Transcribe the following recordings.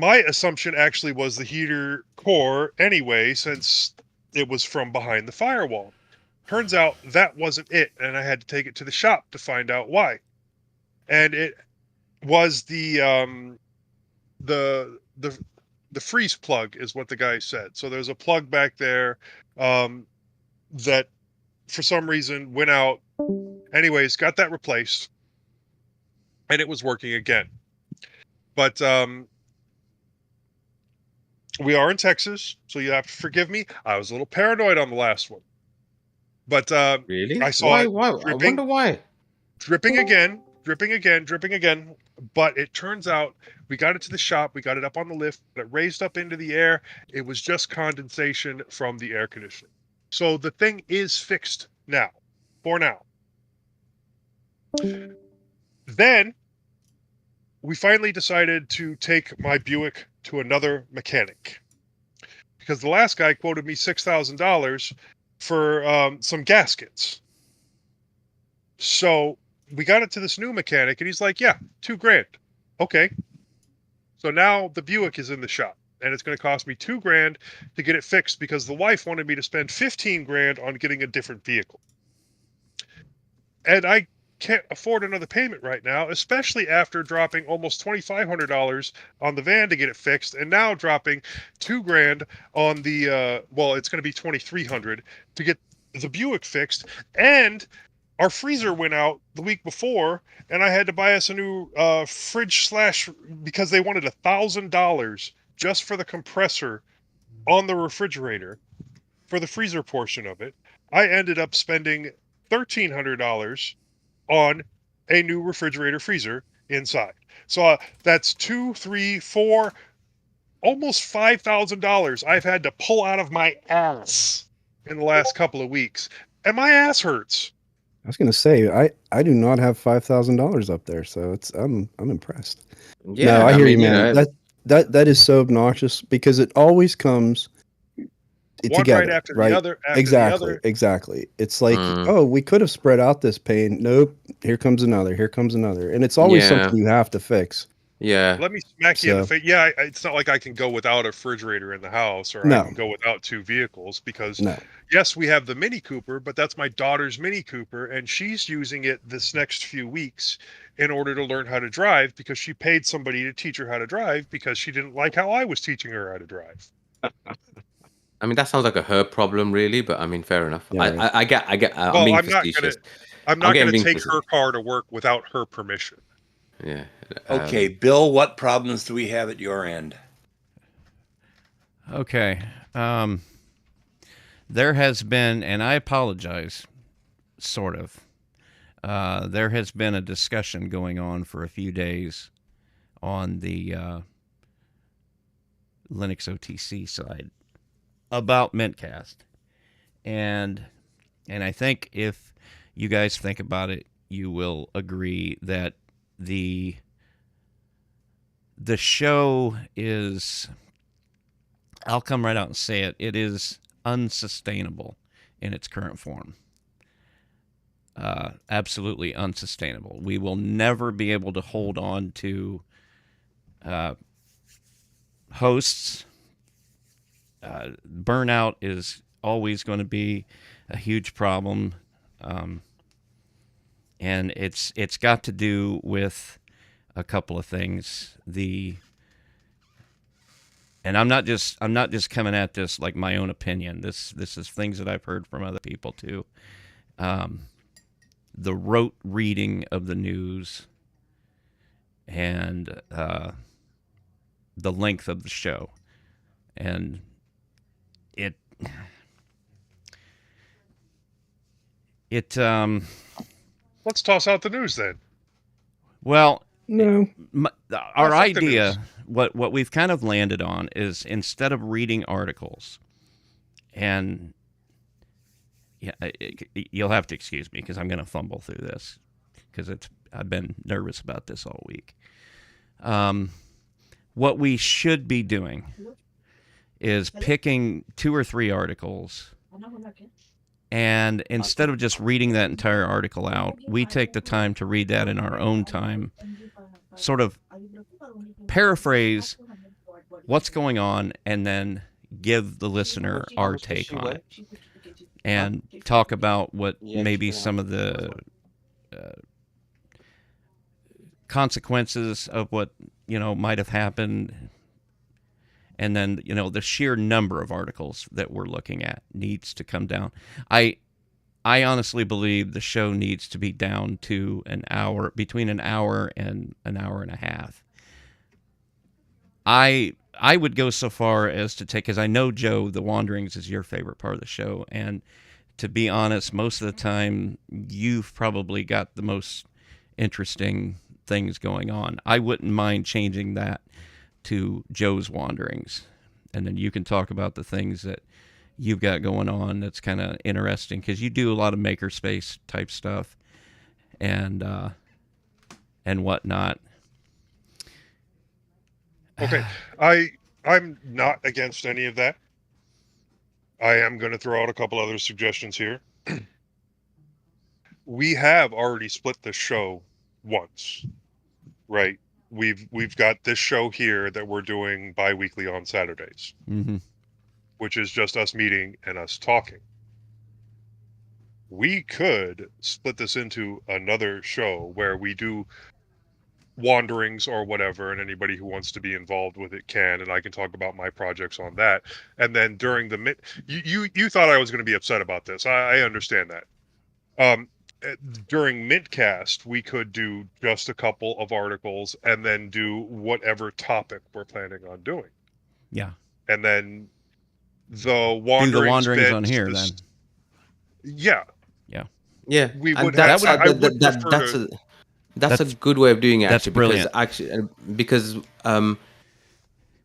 my assumption actually was the heater core anyway, since it was from behind the firewall. Turns out that wasn't it, and I had to take it to the shop to find out why. And it was the the freeze plug is what the guy said. So there's a plug back there that for some reason went out. Anyways, got that replaced, and it was working again. But we are in Texas, so you have to forgive me. I was a little paranoid on the last one. But Really? I saw Why? it Why? I wonder why. dripping again, dripping again, dripping again. But it turns out we got it to the shop, we got it up on the lift, it raised up into the air. It was just condensation from the air conditioning. So the thing is fixed now, for now. Then we finally decided to take my Buick to another mechanic because the last guy quoted me $6,000 for some gaskets. So we got it to this new mechanic, and he's like, "Yeah, $2,000." Okay. So now the Buick is in the shop, and it's going to cost me $2,000 to get it fixed because the wife wanted me to spend $15,000 on getting a different vehicle, and I can't afford another payment right now, especially after dropping almost $2,500 on the van to get it fixed, and now dropping $2,000 on the well, it's going to be $2,300 to get the Buick fixed, and our freezer went out the week before, and I had to buy us a new fridge slash because they wanted $1,000 just for the compressor on the refrigerator for the freezer portion of it. I ended up spending $1,300 on a new refrigerator freezer inside. So that's two, three, four, almost $5,000 I've had to pull out of my ass in the last couple of weeks, and my ass hurts. I was gonna say I do not have $5,000 up there, so I'm impressed. Yeah, No, I hear you, mean, man. That is so obnoxious because it always comes One together, right after right? the other, after Exactly, the other. exactly. It's like, oh, we could have spread out this pain. Nope, here comes another, and it's always something you have to fix. Yeah. Let me smack you in the face. Yeah, it's not like I can go without a refrigerator in the house, or I can go without two vehicles because, yes, we have the Mini Cooper, but that's my daughter's Mini Cooper, and she's using it this next few weeks in order to learn how to drive because she paid somebody to teach her how to drive because she didn't like how I was teaching her how to drive. I mean, that sounds like a her problem, really, but I mean, fair enough. Yeah, I get. Well, I'm being facetious. I'm not gonna take her car to work without her permission. Yeah. Okay, Bill, what problems do we have at your end? Okay. There has been, and I apologize, sort of. There has been a discussion going on for a few days on the Linux OTC side about mintCast. And I think if you guys think about it, you will agree that the show is, I'll come right out and say it, it is unsustainable in its current form. Absolutely unsustainable. We will never be able to hold on to hosts. Burnout is always going to be a huge problem. And it's got to do with a couple of things. And I'm not just coming at this like my own opinion. This is things that I've heard from other people too. The rote reading of the news and the length of the show, and it Let's toss out the news then. Well, no. Our idea, what we've kind of landed on, is instead of reading articles, and yeah, you'll have to excuse me because I'm going to fumble through this because I've been nervous about this all week. What we should be doing is picking 2 or 3 articles, and instead of just reading that entire article out, we take the time to read that in our own time, sort of paraphrase what's going on, and then give the listener our take on it, and talk about what maybe some of the consequences of what might have happened, and then the sheer number of articles that we're looking at needs to come down. I honestly believe the show needs to be down to an hour, between an hour and an hour and a half. I would go so far as to take, because I know, Joe, The Wanderings is your favorite part of the show, and to be honest, most of the time you've probably got the most interesting things going on. I wouldn't mind changing that to Joe's Wanderings, and then you can talk about the things that you've got going on that's kind of interesting, because you do a lot of makerspace type stuff and whatnot. Okay, I'm not against any of that. I am going to throw out a couple other suggestions here. We have already split the show once, right? We've got this show here that we're doing bi-weekly on Saturdays, which is just us meeting and us talking. We could split this into another show where we do Wanderings or whatever, and anybody who wants to be involved with it can, and I can talk about my projects on that. And then during the you thought I was going to be upset about this. I understand that. During mintCast, we could do just a couple of articles and then do whatever topic we're planning on doing. Yeah. And then the Wanderings on here then. Yeah. We would that's have, I would prefer that's a good way of doing it. That's actually, brilliant. Because I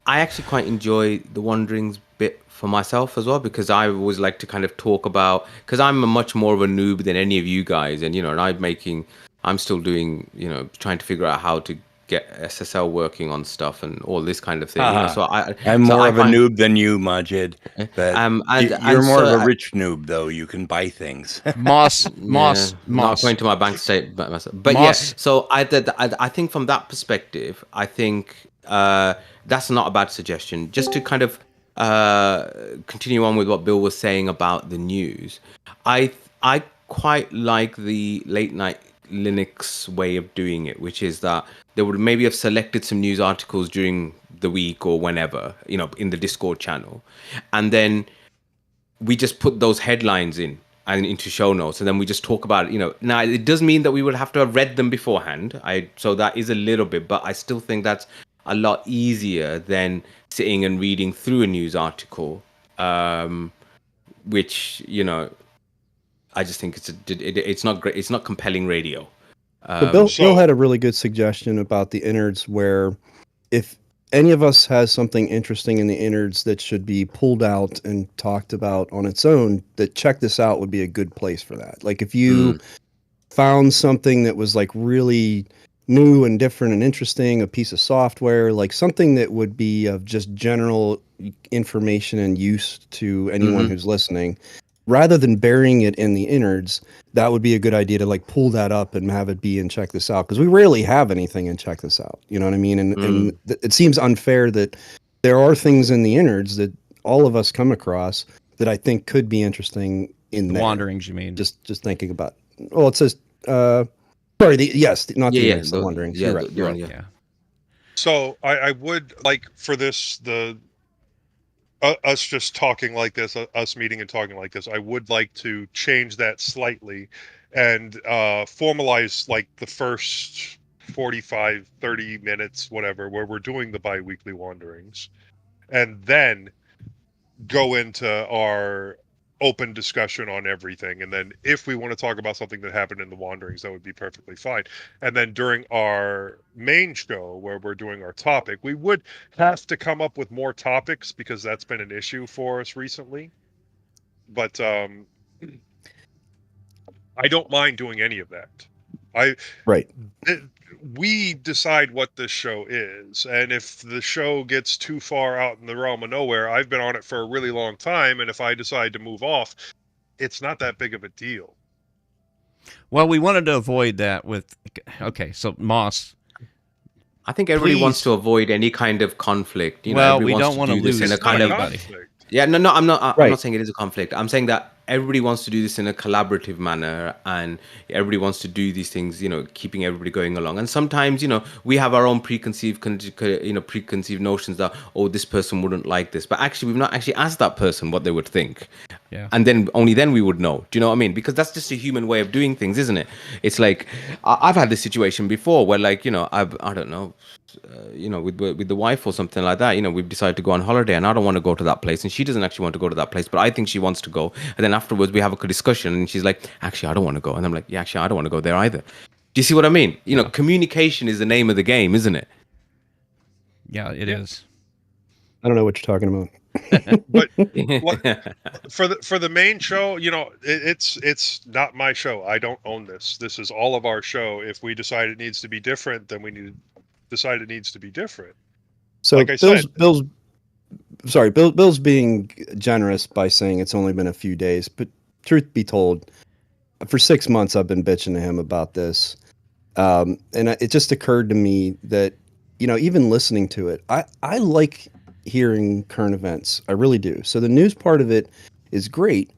actually quite enjoy the Wanderings bit for myself as well, because I always like to kind of talk about, because I'm much more of a noob than any of you guys, and and I'm still doing, trying to figure out how to get SSL working on stuff and all this kind of thing. So I'm more of a noob than you, Majid. But you're more of a rich noob, though. You can buy things. Moss. Not going to my bank statement, but Moss. yeah. So I think from that perspective, I think that's not a bad suggestion. Just to kind of continue on with what Bill was saying about the news, I quite like the late night Linux way of doing it, which is that they would maybe have selected some news articles during the week or whenever, in the Discord channel, and then we just put those headlines in and into show notes, and then we just talk about it. Now it does mean that we would have to have read them beforehand. So that is a little bit, but I still think that's a lot easier than sitting and reading through a news article, which I just think it's not great. It's not compelling radio. But Bill had a really good suggestion about the innards, where if any of us has something interesting in the innards that should be pulled out and talked about on its own, that Check This Out would be a good place for that. Like if you found something that was like really new and different and interesting, a piece of software, like something that would be of just general information and use to anyone who's listening, rather than burying it in the innards, that would be a good idea to like pull that up and have it be in Check This Out, because we rarely have anything in Check This Out. You know what I mean? And it seems unfair that there are things in the innards that all of us come across that I think could be interesting in the Wanderings, you mean? Just thinking about. Well, it says not the innards, the Wanderings. Yeah, you're right. Yeah. So I would like for this us just talking like this, us meeting and talking like this, I would like to change that slightly and formalize like the first 45, 30 minutes, whatever, where we're doing the bi-weekly Wanderings, and then go into our open discussion on everything. And then if we want to talk about something that happened in the Wanderings, that would be perfectly fine. And then during our main show where we're doing our topic, we would have to come up with more topics, because that's been an issue for us recently. But I don't mind doing any of that. We decide what this show is, and if the show gets too far out in the realm of nowhere, I've been on it for a really long time, and if I decide to move off, it's not that big of a deal. Well, we wanted to avoid that with... Okay, so Moss, I think everybody wants to avoid any kind of conflict. We don't want to lose this in a kind of conflict. Yeah, no, I'm not saying it is a conflict. I'm saying that everybody wants to do this in a collaborative manner, and everybody wants to do these things, keeping everybody going along. And sometimes, we have our own preconceived notions that, oh, this person wouldn't like this, but actually we've not actually asked that person what they would think. Yeah. And then only then we would know. Do you know what I mean? Because that's just a human way of doing things, isn't it? It's like I've had this situation before where, like, I don't know. With the wife or something like that, we've decided to go on holiday, and I don't want to go to that place, and she doesn't actually want to go to that place, but I think she wants to go. And then afterwards we have a discussion, and she's like, actually, I don't want to go. And I'm like, yeah, actually, I don't want to go there either. Do you see what I mean? Communication is the name of the game, isn't it? Yeah, it is. I don't know what you're talking about. But for the main show, it's not my show. I don't own this. This is all of our show. If we decide it needs to be different, then we need to decide it needs to be different. So like Bill's being generous by saying it's only been a few days, but truth be told, for 6 months I've been bitching to him about this, and it just occurred to me that even listening to it, I like hearing current events. I really do. So the news part of it is great,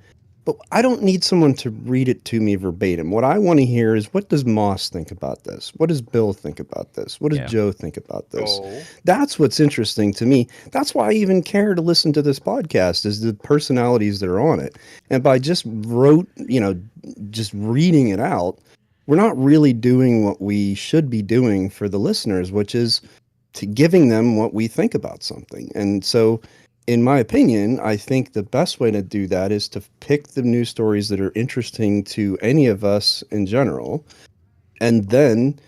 but I don't need someone to read it to me verbatim. What I want to hear is, what does Moss think about this? What does Bill think about this? What does Joe think about this? That's what's interesting to me. That's why I even care to listen to this podcast, is the personalities that are on it. And by just reading it out, we're not really doing what we should be doing for the listeners, which is to giving them what we think about something. And so, in my opinion, I think the best way to do that is to pick the news stories that are interesting to any of us in general. And then,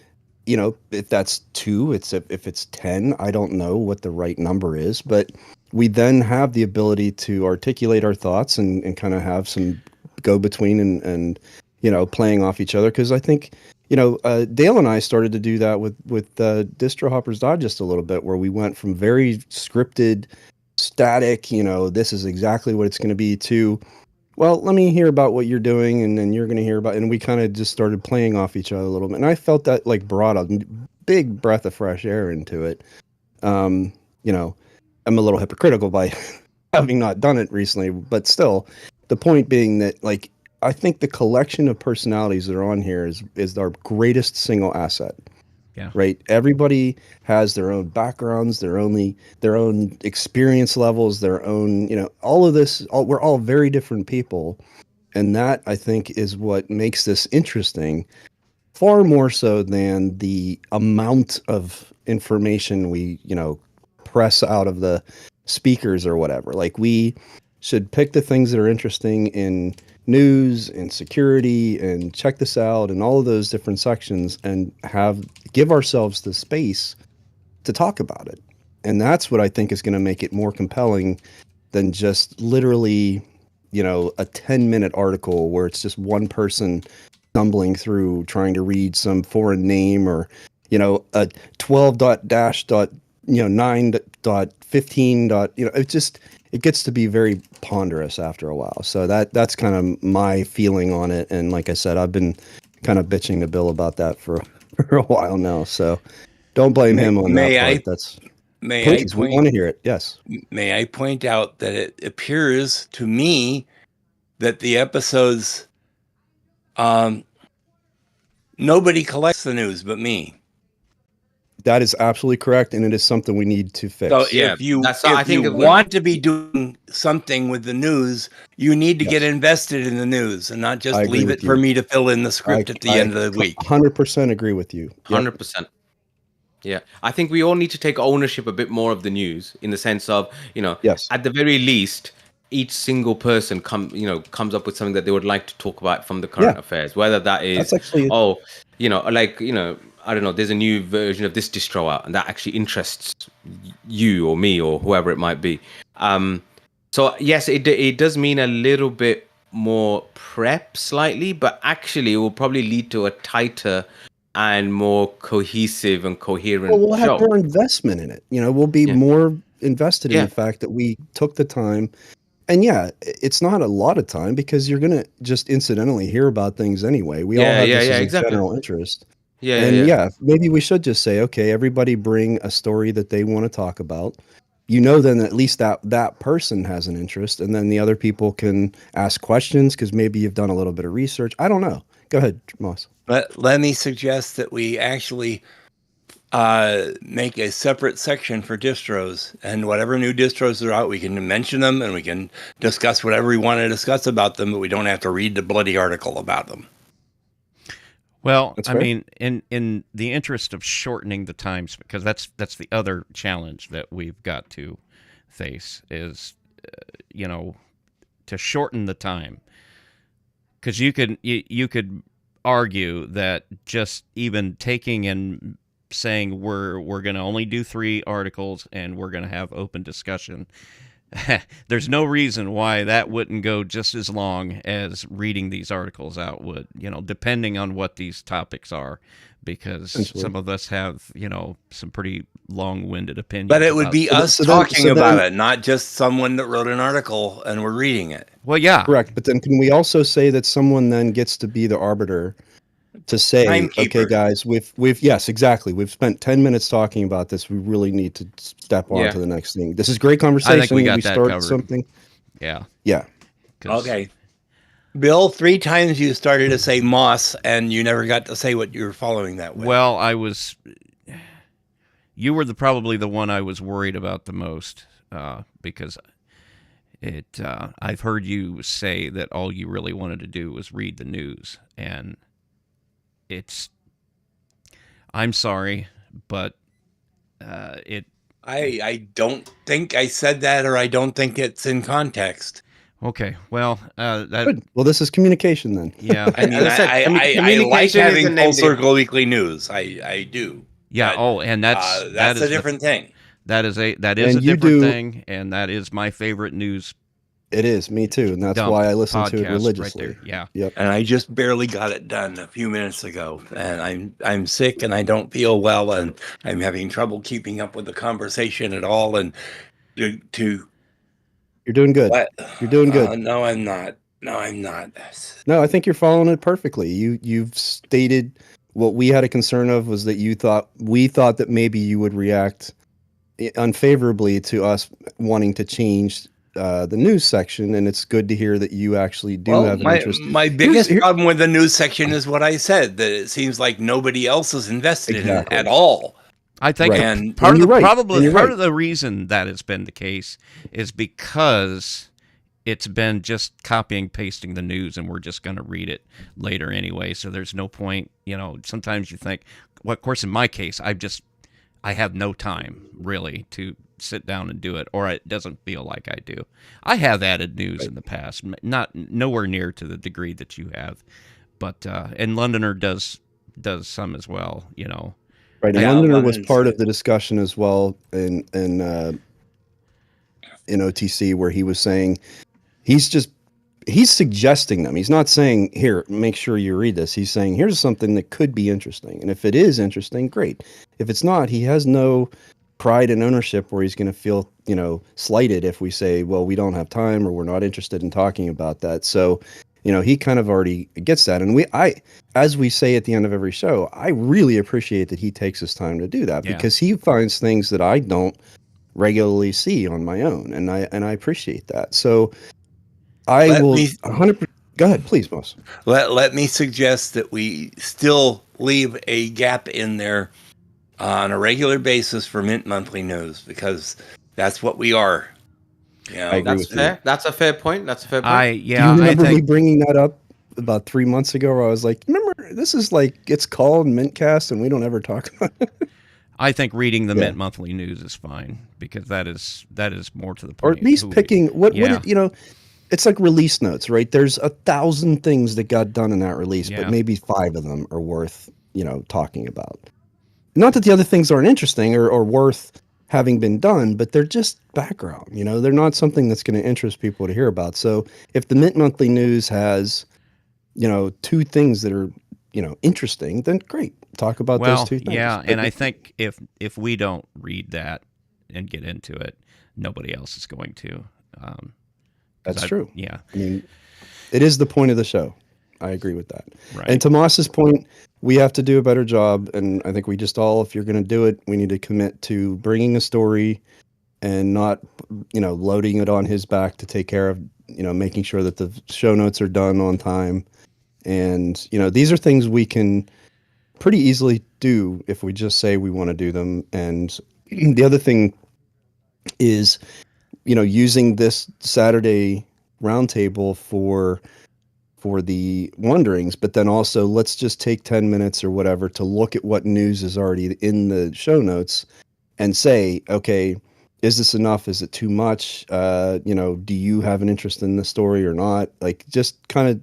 if that's 2, if it's 10, I don't know what the right number is, but we then have the ability to articulate our thoughts and kind of have some go between and playing off each other. Because I think, Dale and I started to do that with Distro Hoppers Digest a little bit, where we went from very scripted, static, this is exactly what it's going to be, to, well, let me hear about what you're doing, and then you're going to hear about, and we kind of just started playing off each other a little bit. And I felt that like brought a big breath of fresh air into it. I'm a little hypocritical by having not done it recently, but still, the point being that, like, I think the collection of personalities that are on here is our greatest single asset. Yeah. Right. Everybody has their own backgrounds, their own experience levels, their own, all of this. We're all very different people. And that, I think, is what makes this interesting, far more so than the amount of information we, press out of the speakers or whatever. Like, we should pick the things that are interesting in news and security and check this out and all of those different sections, and give ourselves the space to talk about it. And that's what I think is going to make it more compelling than just literally, a 10-minute article where it's just one person stumbling through trying to read some foreign name, or, a 12.9.15. It gets to be very ponderous after a while. So that's kind of my feeling on it. And like I said, I've been kind of bitching to Bill about that for a while now. So don't blame him on that part. Please, we want to hear it. Yes. May I point out that it appears to me that the episodes, nobody collects the news but me. That is absolutely correct, and it is something we need to fix. So if you want to be doing something with the news, you need to get invested in the news and not just leave it for me to fill in the script at the end of the week. 100% agree with you. 100%. Yeah, I think we all need to take ownership a bit more of the news, in the sense of, at the very least, each single person comes up with something that they would like to talk about from the current affairs, whether that is, I don't know, there's a new version of this distro out and that actually interests you or me or whoever it might be. So yes, it does mean a little bit more prep slightly, but actually it will probably lead to a tighter and more cohesive and coherent we'll have more investment in it. We'll be more invested in the fact that we took the time. And it's not a lot of time, because you're going to just incidentally hear about things anyway. We all have this as a general interest. Yeah, maybe we should just say, okay, everybody bring a story that they want to talk about. Then at least that person has an interest, and then the other people can ask questions because maybe you've done a little bit of research. I don't know. Go ahead, Moss. But let me suggest that we actually make a separate section for distros, and whatever new distros are out, we can mention them and we can discuss whatever we want to discuss about them, but we don't have to read the bloody article about them. Well, I mean, in the interest of shortening the times, because that's the other challenge that we've got to face is, to shorten the time. Because you could argue that just even taking and saying we're going to only do 3 articles and we're going to have open discussion, there's no reason why that wouldn't go just as long as reading these articles out would, depending on what these topics are, because some of us have, some pretty long-winded opinions. But it would be us talking about it, not just someone that wrote an article and we're reading it. Well, yeah. Correct. But then can we also say that someone then gets to be the arbiter to say, Timekeeper. okay, guys, yes, exactly. We've spent 10 minutes talking about this. We really need to step on to the next thing. This is great conversation. I think we got that started covered. Something. Yeah. Yeah. Okay. Bill, 3 times you started to say Moss and you never got to say what you were following that with. Well, you were probably the one I was worried about the most, because I've heard you say that all you really wanted to do was read the news, and I'm sorry, but I don't think I said that, or I don't think it's in context. Okay, well, good. Well, this is communication then. Yeah, I mean, I like having Full Circle Weekly News. I do. Yeah. And that's a different thing. That is a different thing, and that is my favorite news. It is, me too, and that's why I listen to it religiously. Right there. Yeah. Yep. And I just barely got it done a few minutes ago, and I'm sick and I don't feel well, and I'm having trouble keeping up with the conversation at all. And you're doing good. What? You're doing good. No, I'm not. No, I think you're following it perfectly. You've stated what we had a concern of was that we thought that maybe you would react unfavorably to us wanting to change the news section, and it's good to hear that you actually do have an interest. My biggest problem with the news section is what I said, that it seems like nobody else is invested in it at all. I think part of the reason that it's been the case is because it's been just copying, pasting the news, and we're just going to read it later anyway. So there's no point, sometimes you think, well, of course, in my case, I have no time really to sit down and do it, or it doesn't feel like I do. I have added news in the past, nowhere near to the degree that you have, but and Londoner does some as well, Right, and Londoner was part of the discussion as well in OTC, where he was saying he's suggesting them. He's not saying, here, make sure you read this. He's saying, here's something that could be interesting, and if it is interesting, great. If it's not, he has no pride and ownership where he's going to feel, slighted if we say, well, we don't have time or we're not interested in talking about that. So, he kind of already gets that. And as we say at the end of every show, I really appreciate that he takes his time to do that, because he finds things that I don't regularly see on my own. And I appreciate that. So I will 100%. Go ahead, please, Moss. Let me suggest that we still leave a gap in there on a regular basis for Mint Monthly News, because that's what we are. I agree with you. That's a fair point. Do you remember me bringing that up about 3 months ago, where I was like, remember, this is it's called mintCast and we don't ever talk about it. I think reading the Mint Monthly News is fine, because that is more to the point. Or at least picking it's like release notes, right? There's 1,000 things that got done in that release, but maybe 5 of them are worth, talking about. Not that the other things aren't interesting or worth having been done, but they're just background. They're not something that's going to interest people to hear about. So if the Mint Monthly News has, 2 things that are, interesting, then great. Talk about those 2 things. Yeah, and I think if we don't read that and get into it, nobody else is going to. That's true. Yeah. I mean, it is the point of the show. I agree with that. Right. And Tomas's point, we have to do a better job. And I think we just all, if you're going to do it, we need to commit to bringing a story and not, loading it on his back to take care of, making sure that the show notes are done on time. And, these are things we can pretty easily do if we just say we want to do them. And the other thing is, using this Saturday roundtable for the Wonderings, but then also let's just take 10 minutes or whatever to look at what news is already in the show notes and say, okay, is this enough? Is it too much? Do you have an interest in the story or not? Like, just kind of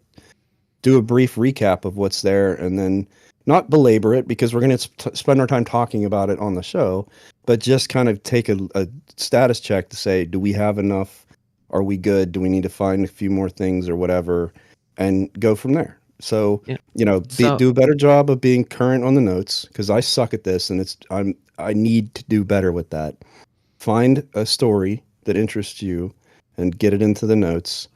do a brief recap of what's there and then not belabor it, because we're going to spend our time talking about it on the show, but just kind of take a status check to say, do we have enough? Are we good? Do we need to find a few more things or whatever? And go from there. So, do a better job of being current on the notes, because I suck at this, and I need to do better with that. Find a story that interests you and get it into the notes.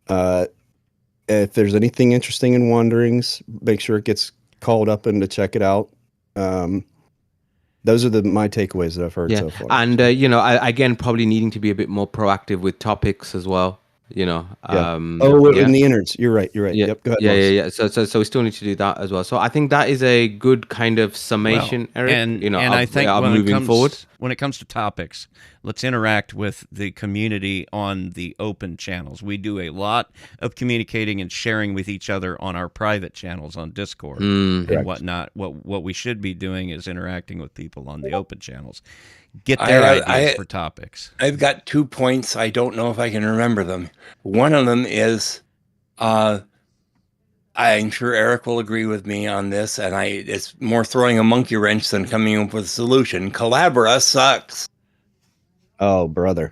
If there's anything interesting in Wanderings, make sure it gets called up and to check it out. Those are my takeaways that I've heard so far. And again, probably needing to be a bit more proactive with topics as well. In the innards. You're right. Yeah. Yep. Go ahead. Yeah. So we still need to do that as well. So I think that is a good kind of summation, Eric. And I think when it comes to topics, let's interact with the community on the open channels. We do a lot of communicating and sharing with each other on our private channels on Discord and whatnot. What we should be doing is interacting with people on the open channels. Get their ideas for topics. I've got 2 points. I don't know if I can remember them. One of them is, I'm sure Eric will agree with me on this, and it's more throwing a monkey wrench than coming up with a solution. Collabora sucks. Oh, brother.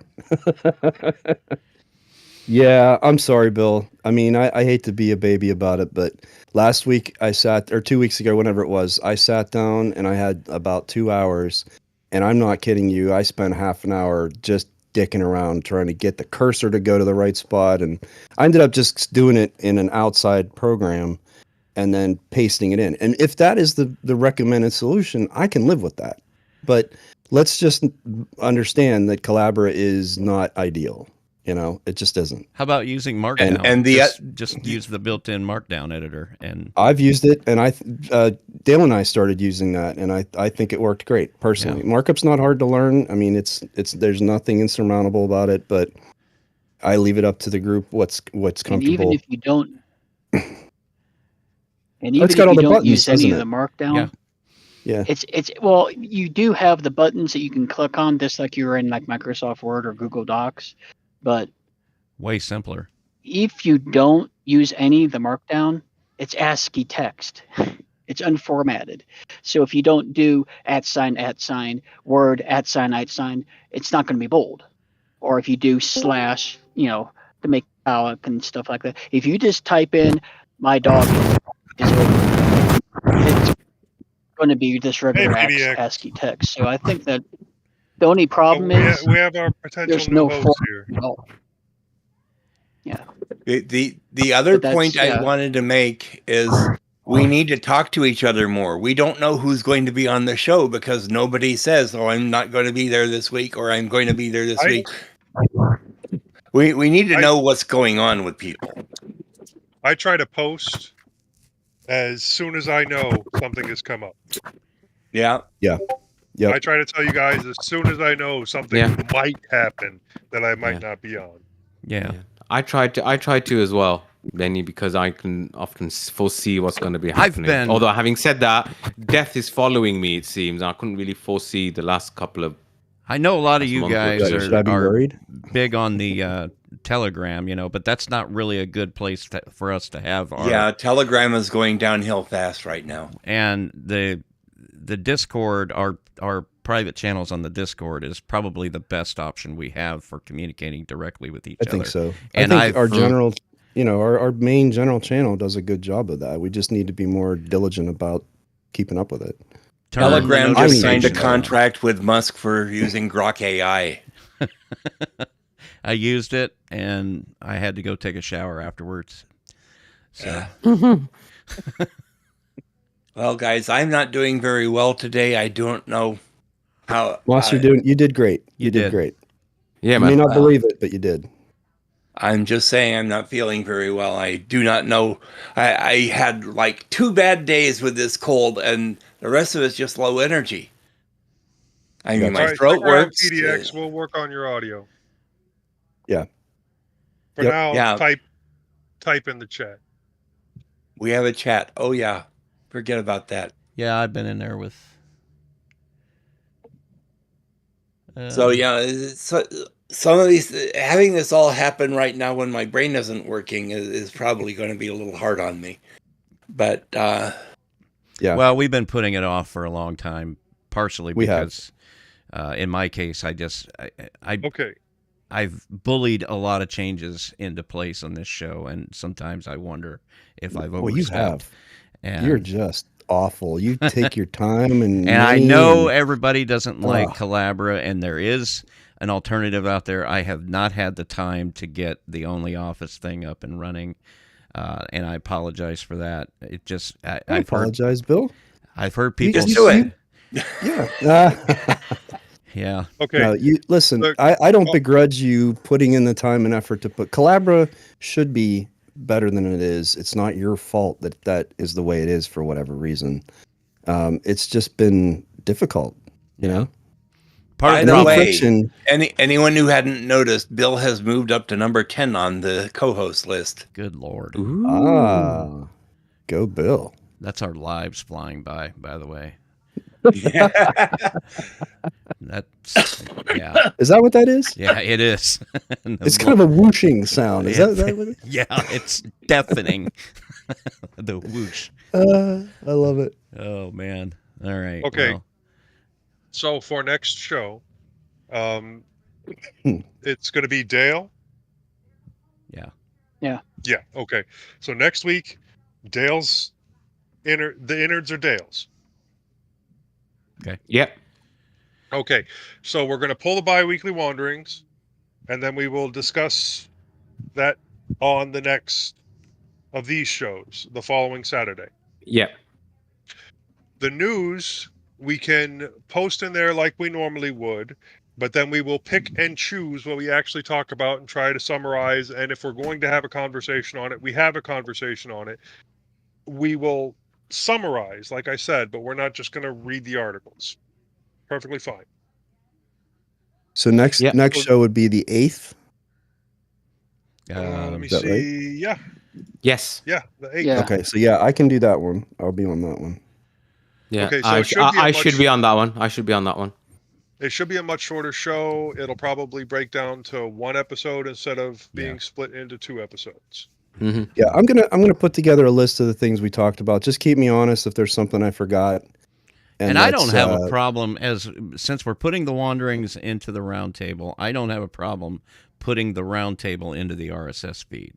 Yeah, I'm sorry, Bill. I mean, I hate to be a baby about it, but last week or 2 weeks ago, whenever it was, I sat down and I had about 2 hours. And I'm not kidding you. I spent half an hour just dicking around trying to get the cursor to go to the right spot. And I ended up just doing it in an outside program and then pasting it in. And if that is the recommended solution, I can live with that. But let's just understand that Collabora is not ideal. It just isn't. How about using Markdown? And just use the built-in Markdown editor. And I've used it, and Dale and I started using that, and I think it worked great personally. Yeah. Markup's not hard to learn. I mean, it's there's nothing insurmountable about it, but I leave it up to the group what's comfortable. And even if you don't, use any of the Markdown. Yeah. It's well, you do have the buttons that you can click on, just like you were in like Microsoft Word or Google Docs. But way simpler. If you don't use any of the Markdown, it's ASCII text. It's unformatted. So if you don't do @ word @ it's not going to be bold. Or if you do / to make alloc and stuff like that. If you just type in my dog is over, it's going to be this regular ASCII text. So I think that the only problem is we have our potential new host here. Yeah. The other point I wanted to make is we need to talk to each other more. We don't know who's going to be on the show because nobody says, "Oh, I'm not going to be there this week," or "I'm going to be there this week." We need to know what's going on with people. I try to post as soon as I know something has come up. Yeah. Yep. I try to tell you guys as soon as I know something might happen that I might not be on. Yeah. I try to as well, mainly because I can often foresee what's going to be happening. Although having said that, death is following me, it seems. I couldn't really foresee the last couple of. I know a lot of you guys are big on the Telegram, but that's not really a good place for us to have our. Yeah, Telegram is going downhill fast right now. And the Discord, our private channels on the Discord is probably the best option we have for communicating directly with each other. I think so. And I think our general, our main general channel does a good job of that. We just need to be more diligent about keeping up with it. Telegram just signed a contract with Musk for using Grok AI. I used it, and I had to go take a shower afterwards. So. Well, guys, I'm not doing very well today. I don't know how. Moss, you did great. You did great. Yeah, you man. may not believe it, but you did. I'm just saying I'm not feeling very well. I do not know. I had like 2 bad days with this cold, and the rest of it's just low energy. I mean, my throat works. PDX, we'll work on your audio. Yeah. For now, type in the chat. We have a chat. Oh, yeah. Forget about that. Yeah, I've been in there with... So, some of these... Having this all happen right now when my brain isn't working is probably going to be a little hard on me. But, yeah. Well, we've been putting it off for a long time, partially because, in my case, I've bullied a lot of changes into place on this show, and sometimes I wonder if I've overstepped. Well, you have. And you're just awful. You take your time and I know everybody doesn't like Calabra, and there is an alternative out there. I have not had the time to get the Only Office thing up and running, and I apologize for that. It just I apologize, Bill. I've heard people just do it. Yeah. Yeah. Okay. No, you listen. Look, I don't begrudge you putting in the time and effort to put. Calabra should be better than it is. It's not your fault that is the way it is for whatever reason. It's just been difficult, you know. By the way, anyone who hadn't noticed, Bill has moved up to number 10 on the co-host list. Good Lord. Ooh. Go Bill. That's our lives flying by the way. That's Is that what that is? Yeah, it is. It's kind of a whooshing sound. Is that what it is? Yeah, it's deafening. The whoosh. I love it. Oh man. All right. Okay. Well. So for next show, it's going to be Dale. Yeah. Yeah. Yeah. Okay. So next week, Dale's the innards are Dale's. Okay. Yep. Okay. So we're going to pull the bi-weekly wanderings, and then we will discuss that on the next of these shows, the following Saturday. Yep. The news we can post in there like we normally would, but then we will pick and choose what we actually talk about and try to summarize. And if we're going to have a conversation on it, we have a conversation on it. We will summarize, like I said, but we're not just going to read the articles. Perfectly fine. So next show would be the 8th. Let me see. Right? Yeah. Yes. Yeah. The 8th. Yeah. Okay. So yeah, I can do that one. I'll be on that one. Yeah. Okay. So I should be on that one. I should be on that one. It should be a much shorter show. It'll probably break down to one episode instead of being split into 2 episodes. Mm-hmm. Yeah, I'm gonna put together a list of the things we talked about. Just keep me honest if there's something I forgot. And I don't have a problem since we're putting the wanderings into the Roundtable. I don't have a problem putting the Roundtable into the RSS feed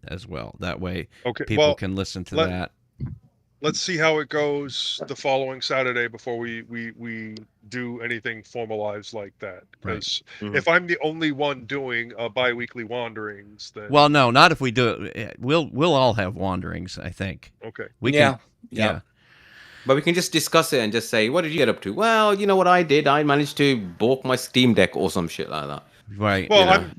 as well. That way, people can listen to that. Let's see how it goes the following Saturday before we do anything formalized like that. Because if I'm the only one doing bi-weekly wanderings, then no, not if we do it. We'll all have wanderings, I think. Okay. We can. But we can just discuss it and just say, what did you get up to? Well, you know what I did? I managed to balk my Steam Deck or some shit like that. Right. Well,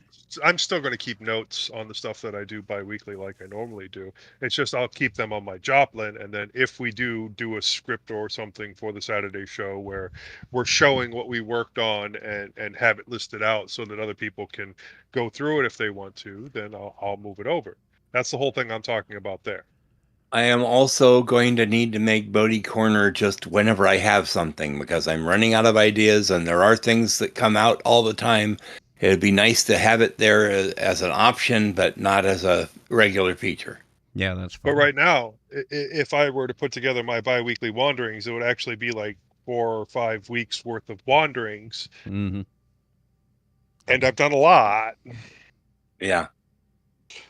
I'm still going to keep notes on the stuff that I do bi-weekly like I normally do. It's just I'll keep them on my Joplin, and then if we do a script or something for the Saturday show where we're showing what we worked on and have it listed out so that other people can go through it if they want to, then I'll move it over. That's the whole thing I'm talking about there. I am also going to need to make Bodie Corner just whenever I have something, because I'm running out of ideas and there are things that come out all the time. It'd be nice to have it there as an option, but not as a regular feature. Yeah, that's fine. But right now, if I were to put together my bi-weekly wanderings, it would actually be like 4 or 5 weeks worth of wanderings. Mm-hmm. And I've done a lot. Yeah.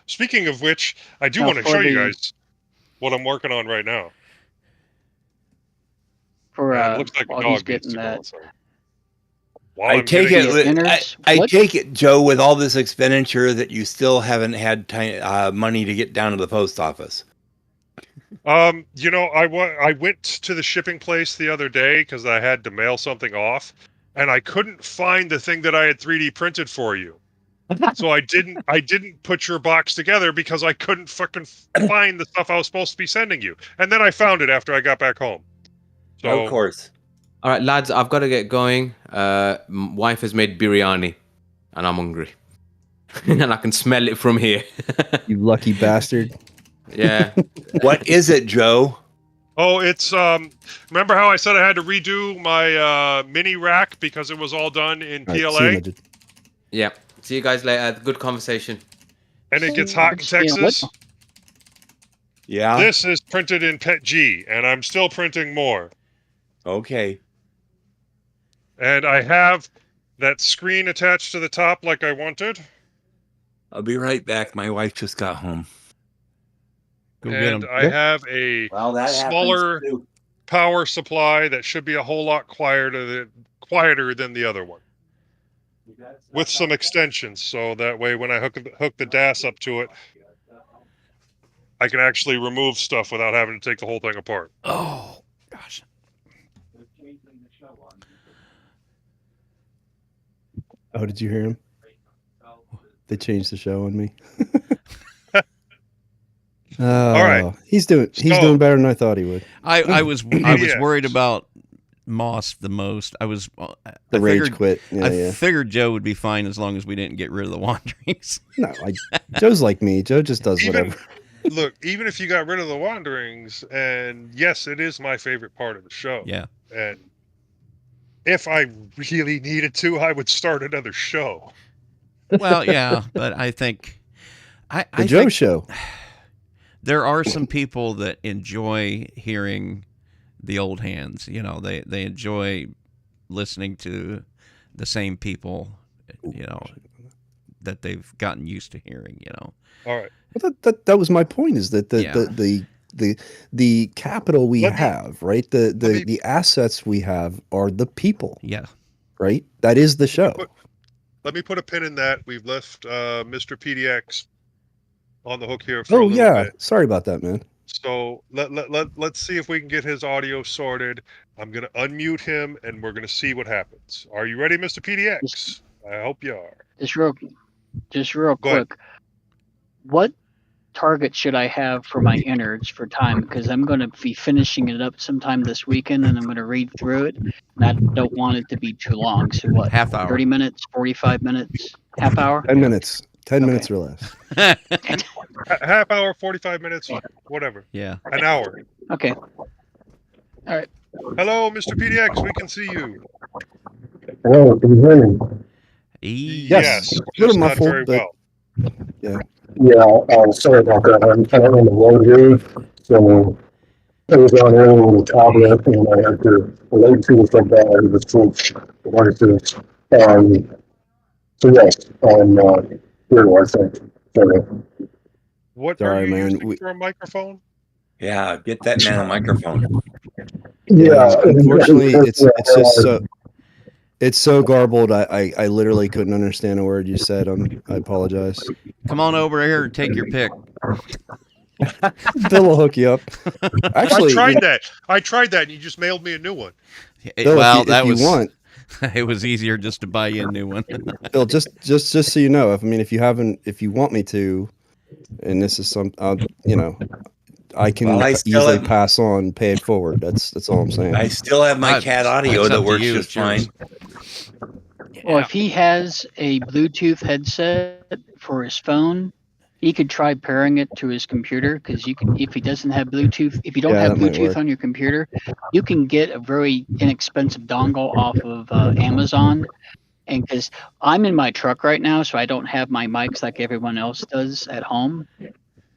Speaking of which, I do want to show you guys what I'm working on right now. It looks like a while dog he's getting that. I take it, Joe, with all this expenditure that you still haven't had money to get down to the post office. You know, I went to the shipping place the other day because I had to mail something off, and I couldn't find the thing that I had 3D printed for you. So I didn't put your box together because I couldn't fucking find the stuff I was supposed to be sending you. And then I found it after I got back home. So Of course. All right, lads, I've got to get going. Wife has made biryani, and I'm hungry, and I can smell it from here. You lucky bastard. Yeah. What is it, Joe? Oh, it's remember how I said I had to redo my mini rack because it was all done in All right, PLA? see you, Midget. Yeah. See you guys later. Good conversation. And it gets hot in Texas. Yeah. This is printed in PETG, and I'm still printing more. Okay. And I have that screen attached to the top like I wanted. I'll be right back. My wife just got home. Go get And him. I have a smaller power supply that should be a whole lot quieter than the other one, with some extensions, so that way when I hook the DAS up to it, I can actually remove stuff without having to take the whole thing apart. Oh, gosh. Oh, did you hear him? They changed the show on me. All right. He's doing better than I thought he would. I was Yeah. worried about Moss the most. I Rage quit. Yeah, I figured Joe would be fine as long as we didn't get rid of the wanderings. No, Joe's like me. Joe just does whatever. Look, even if you got rid of the wanderings, and yes, it is my favorite part of the show. Yeah. And if I really needed to, I would start another show. Well, yeah, but I think The Joe Show. There are some people that enjoy hearing the old hands. You know, they enjoy listening to the same people, you know, that they've gotten used to hearing, you know. All right. Well, that was my point, is that the capital we have, right? The assets we have are the people. Yeah. Right? That is the show. Let me put a pin in that. We've left Mr. PDX on the hook here for a little bit. Sorry about that, man. So let's see if we can get his audio sorted. I'm going to unmute him, and we're going to see what happens. Are you ready, Mr. PDX? I hope you are. Just real quick. What target should I have for my innards for time? Because I'm going to be finishing it up sometime this weekend, and I'm going to read through it. And I don't want it to be too long. So what? Half hour. 30 minutes, 45 minutes, half hour? 10 minutes. 10 minutes or less. Half hour, 45 minutes, whatever. Yeah. An hour. Okay. All right. Hello, Mr. PDX. We can see you. Hello, can you hear me? Yes. Just A little not muffled, very but well. yeah. Yeah, sorry about that. I'm kind of on the road here, so I was on here with a tablet, and I had to relate to something out of the switch devices. So yes, I'm here, I think. Sorry. What Sorry, are you man. using for a microphone? Yeah, get that man a microphone. Yeah, Unfortunately, it's so garbled. I literally couldn't understand a word you said. I apologize. Come on over here and take your pick. Bill will hook you up. Actually, I tried that, and you just mailed me a new one. Bill, if you want, it was easier just to buy you a new one. Bill, just so you know, if you want me to, and this is some, I can easily pass on, pay it forward. That's all I'm saying. I still have my cat audio that works just fine. Well, if he has a Bluetooth headset for his phone, he could try pairing it to his computer, because if he doesn't have Bluetooth, if you don't have Bluetooth on your computer, you can get a very inexpensive dongle off of Amazon. And because I'm in my truck right now, so I don't have my mics like everyone else does at home,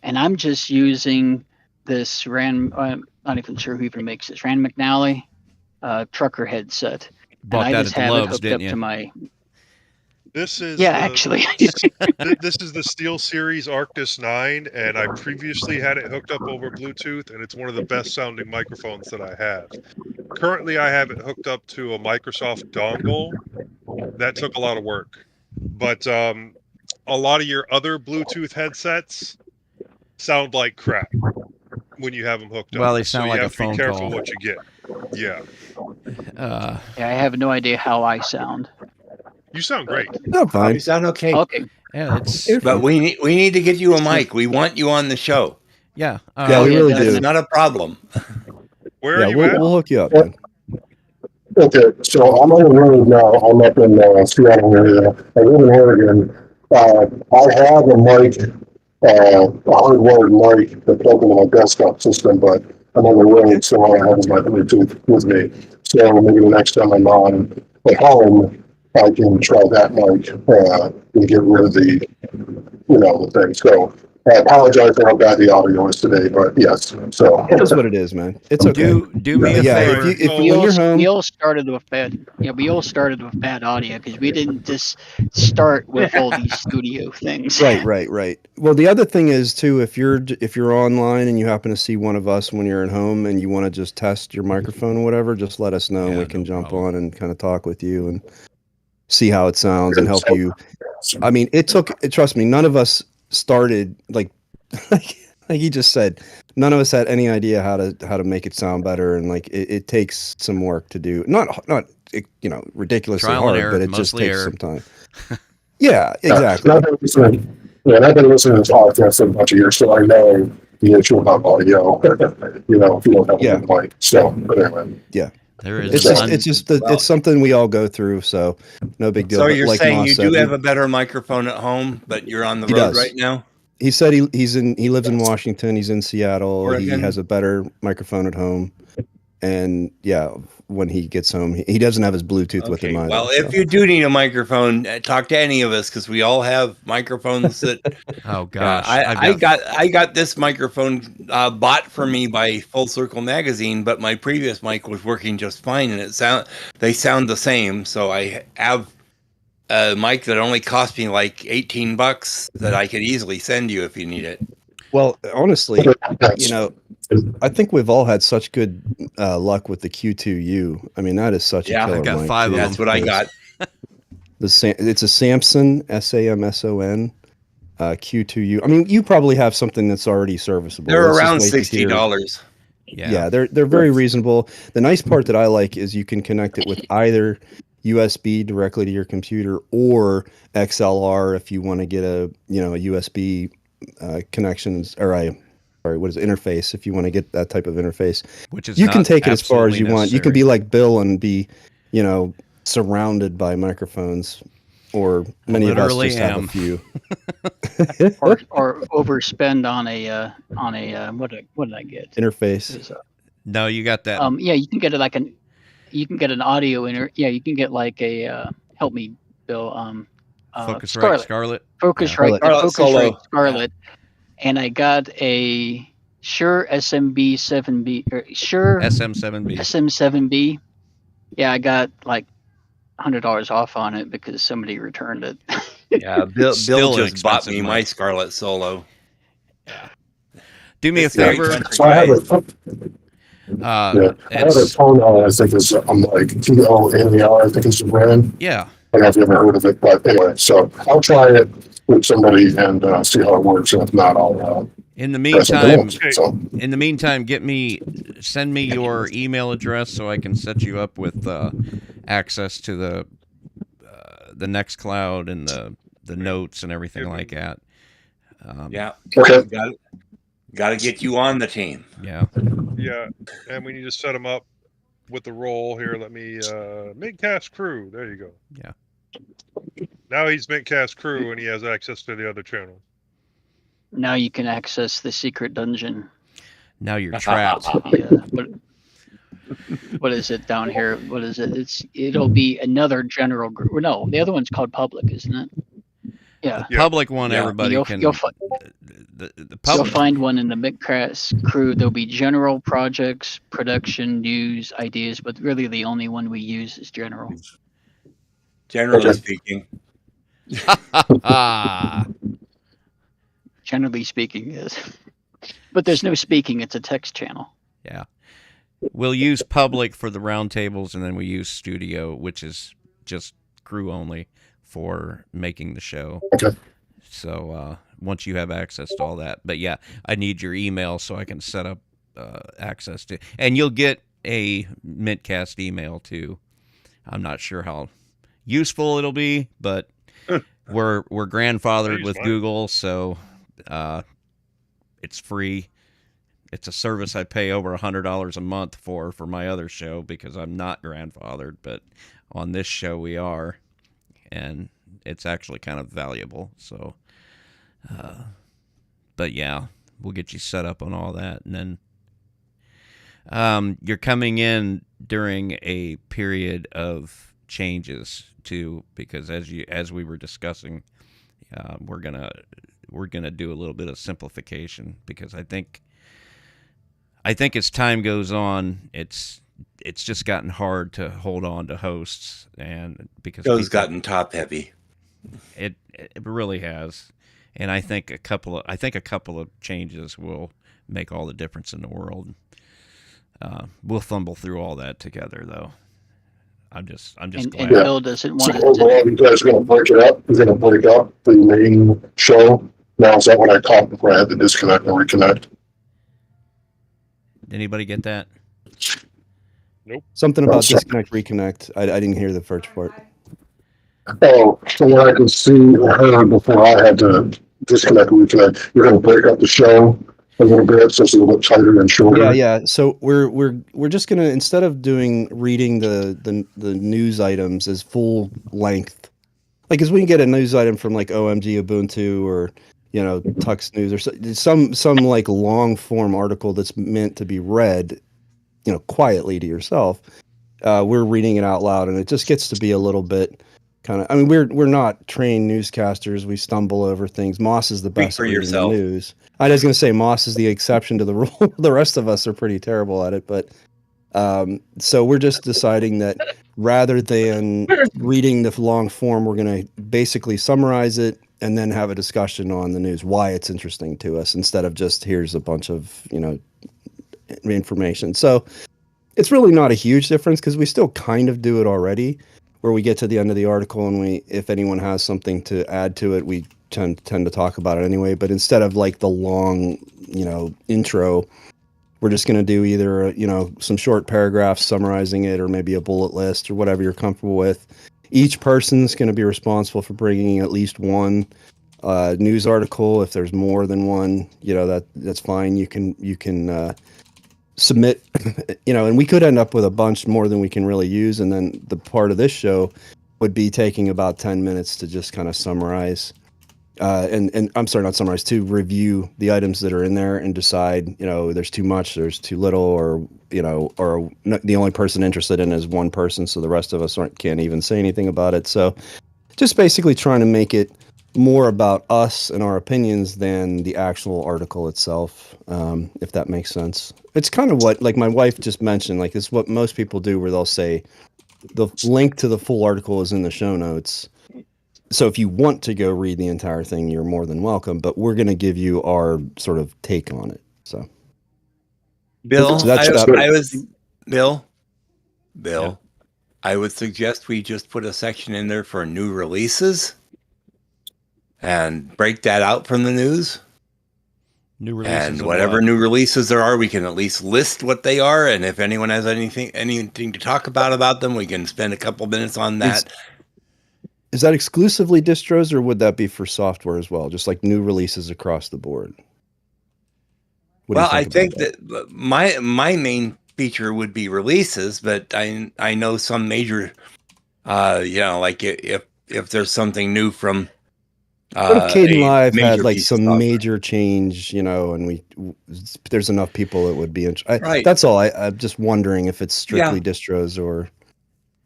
and I'm just using this I'm not even sure who even makes this, Rand McNally trucker headset. Bought and I that just at the have Loves, it hooked didn't up you? to my. This is actually. This is the Steel Series Arctis 9, and I previously had it hooked up over Bluetooth, and it's one of the best sounding microphones that I have. Currently, I have it hooked up to a Microsoft dongle. That took a lot of work, but a lot of your other Bluetooth headsets sound like crap. when you have them hooked up. Well, they sound so like you a have to be phone careful call. what you get. Yeah. Yeah, I have no idea how I sound. You sound great. No, fine. You sound okay. Okay. Yeah, it's You're But fine. we need to get you a mic. We want you on the show. yeah. Yeah, we yeah, really definitely. do. That's not a problem. Where Yeah, are you we'll, at? we'll hook you up, man. Okay, so I'm on the road now. I'm up in Seattle area. I live in Oregon. I have a mic, a hardwired mic that's plugged into my desktop system, but I'm on the road, so all I have is my Bluetooth with me. So maybe the next time I'm on at home, I can try that mic and get rid of the thing. So I apologize for how bad the audio is today, but yes. So It is what it is, man. It's okay. Do me a Yeah, favor. if We when you're home, all started with bad. Yeah, we all started with bad audio because we didn't just start with all these studio things. right. Well, the other thing is too, if you're online and you happen to see one of us when you're at home and you want to just test your microphone or whatever, just let us know and Yeah, we can no jump problem. on and kind of talk with you and see how it sounds and help you. I mean, trust me, none of us started like he just said, none of us had any idea how to make it sound better, and like it takes some work to do. Not ridiculously Trial and hard, error, but it just mostly takes error. some time. Yeah, exactly. I've been listening to this podcast for a bunch of years, so I know the issue about audio. If you don't have a good mic. So, but anyway. Yeah. There is It's something we all go through, so no big deal. So But you're like saying Moss you said, do have a better microphone at home, but you're on the He road does. right now? he said he lives in Washington, he's in Seattle, he Oregon? has a better microphone at home, and yeah, when he gets home, he doesn't have his Bluetooth with him Okay. either. Well, so. if you do need a microphone, talk to any of us because we all have microphones that. Oh gosh, I got this microphone bought for me by Full Circle Magazine, but my previous mic was working just fine, and they sound the same. So I have a mic that only cost me like $18 that I could easily send you if you need it. Well, honestly, I think we've all had such good luck with the Q2U. I mean, that is such a killer I got mic, 5 of too. them. That's what I got. It's a Samson SAMSON Q2U. I mean, you probably have something that's already serviceable. They're Let's just around wait to hear. $60. Yeah, they're very reasonable. The nice part that I like is you can connect it with either USB directly to your computer or XLR if you want to get a USB connections interface if you want to get that type of interface. Which is you can not take it as far as you absolutely want. You can necessary. be like Bill and be, surrounded by microphones, or many of us Literally just have a am. few. or overspend on a what did I get? Interface. It's, No, you got that. yeah, you can get it you can get an audio you can get like a help me, Bill. Focusrite Scarlett. Focusrite, Yeah. Focusrite Solo. Scarlett, and I got a Shure SMB 7B or Shure SM7B. SM7B. Yeah, I got like $100 off on it because somebody returned it. Yeah, Bill Still an just bought expensive me mic. my Scarlett Solo. Do me a It's very favor. country So I have guy. I have a phone I think it's like TONER, I think it's the brand. Yeah. I don't know if you ever heard of it, but anyway, so I'll try it with somebody and see how it works. And if not, I'll In the press something meantime, else. So in the meantime, send me your email address so I can set you up with access to the Nextcloud and the notes and everything like that. Yeah. okay. Got to get you on the team. Yeah. Yeah, and we need to set them up with the role here. Let me mintCast crew. There you go. Yeah. Now he's mintCast crew and he has access to the other channel. Now you can access the secret dungeon. Now you're trapped. Yeah. What is it down here? What is it? It'll be another general group. No, the other one's called public, isn't it? Yeah. The public one, everybody You'll can. The You'll public. find one in the mintCast crew. There'll be general projects, production, news, ideas, but really the only one we use is general. Generally speaking. Generally speaking, yes. But there's no speaking. It's a text channel. Yeah. We'll use public for the roundtables, and then we use studio, which is just crew only for making the show. Okay. So once you have access to all that. But yeah, I need your email so I can set up access to, and you'll get a mintCast email too. I'm not sure how useful it'll be, but we're grandfathered with Google, so it's free. It's a service I pay over $100 a month for my other show because I'm not grandfathered, but on this show we are, and it's actually kind of valuable. So, but yeah, we'll get you set up on all that, and then you're coming in during a period of changes too, because as we were discussing, we're gonna do a little bit of simplification because I think as time goes on, it's just gotten hard to hold on to hosts, and because it's gotten top heavy. It really has, and I think a couple of changes will make all the difference in the world. We'll fumble through all that together, though. I'm just glad. And Bill doesn't want to. So you guys are going to break it up? You're going to break up the main show? Now is that when I talked before I had to disconnect and reconnect? Anybody get that? Nope. Something about disconnect, reconnect. I didn't hear the first part. Oh, so when I could see her before I had to disconnect and reconnect, you're going to break up the show a little bit so it's a little bit tighter and shorter. Yeah. So we're just gonna, instead of reading the news items as full length, like as we can get a news item from like OMG Ubuntu or Tux News or some like long form article that's meant to be read, quietly to yourself. We're reading it out loud, and it just gets to be a little bit kind of. I mean, we're not trained newscasters. We stumble over things. Moss is the best at reading the news. I was going to say Moss is the exception to the rule. The rest of us are pretty terrible at it, but so we're just deciding that rather than reading the long form, we're going to basically summarize it and then have a discussion on the news, why it's interesting to us, instead of just here's a bunch of information. So it's really not a huge difference because we still kind of do it already, where we get to the end of the article and if anyone has something to add to it, we tend to talk about it anyway. But instead of like the long, intro, we're just going to do either, some short paragraphs summarizing it or maybe a bullet list or whatever you're comfortable with. Each person's going to be responsible for bringing at least one news article. If there's more than one, that's fine. You can submit, and we could end up with a bunch more than we can really use. And then the part of this show would be taking about 10 minutes to just kind of summarize. And I'm sorry, not summarize, to review the items that are in there and decide, there's too much, there's too little, or the only person interested in is one person, so the rest of us can't even say anything about it. So just basically trying to make it more about us and our opinions than the actual article itself, if that makes sense. It's kind of what, like my wife just mentioned, like it's what most people do, where they'll say the link to the full article is in the show notes. So if you want to go read the entire thing, you're more than welcome, but we're going to give you our sort of take on it. So Bill, so Bill, I would suggest we just put a section in there for new releases and break that out from the news. New releases, and whatever new releases there are, we can at least list what they are, and if anyone has anything to talk about them, we can spend a couple minutes on that. Is that exclusively distros, or would that be for software as well, just like new releases across the board? Well, I think that my main feature would be releases, but I know some major, like if there's something new from. What if Caden Live had like some major change, and there's enough people that would be interested. Right. That's all. I'm just wondering if it's strictly distros or.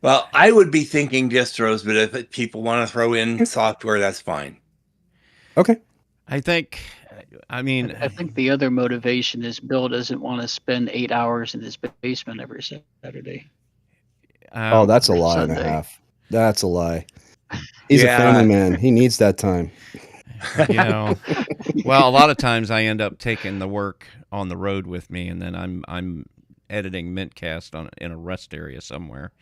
Well, I would be thinking distros, but if people want to throw in software, that's fine. Okay. I think the other motivation is Bill doesn't want to spend 8 hours in his basement every Saturday. That's a lie and a half. That's a lie. He's a family man. He needs that time. Well, a lot of times I end up taking the work on the road with me, and then I'm editing mintCast in a rest area somewhere.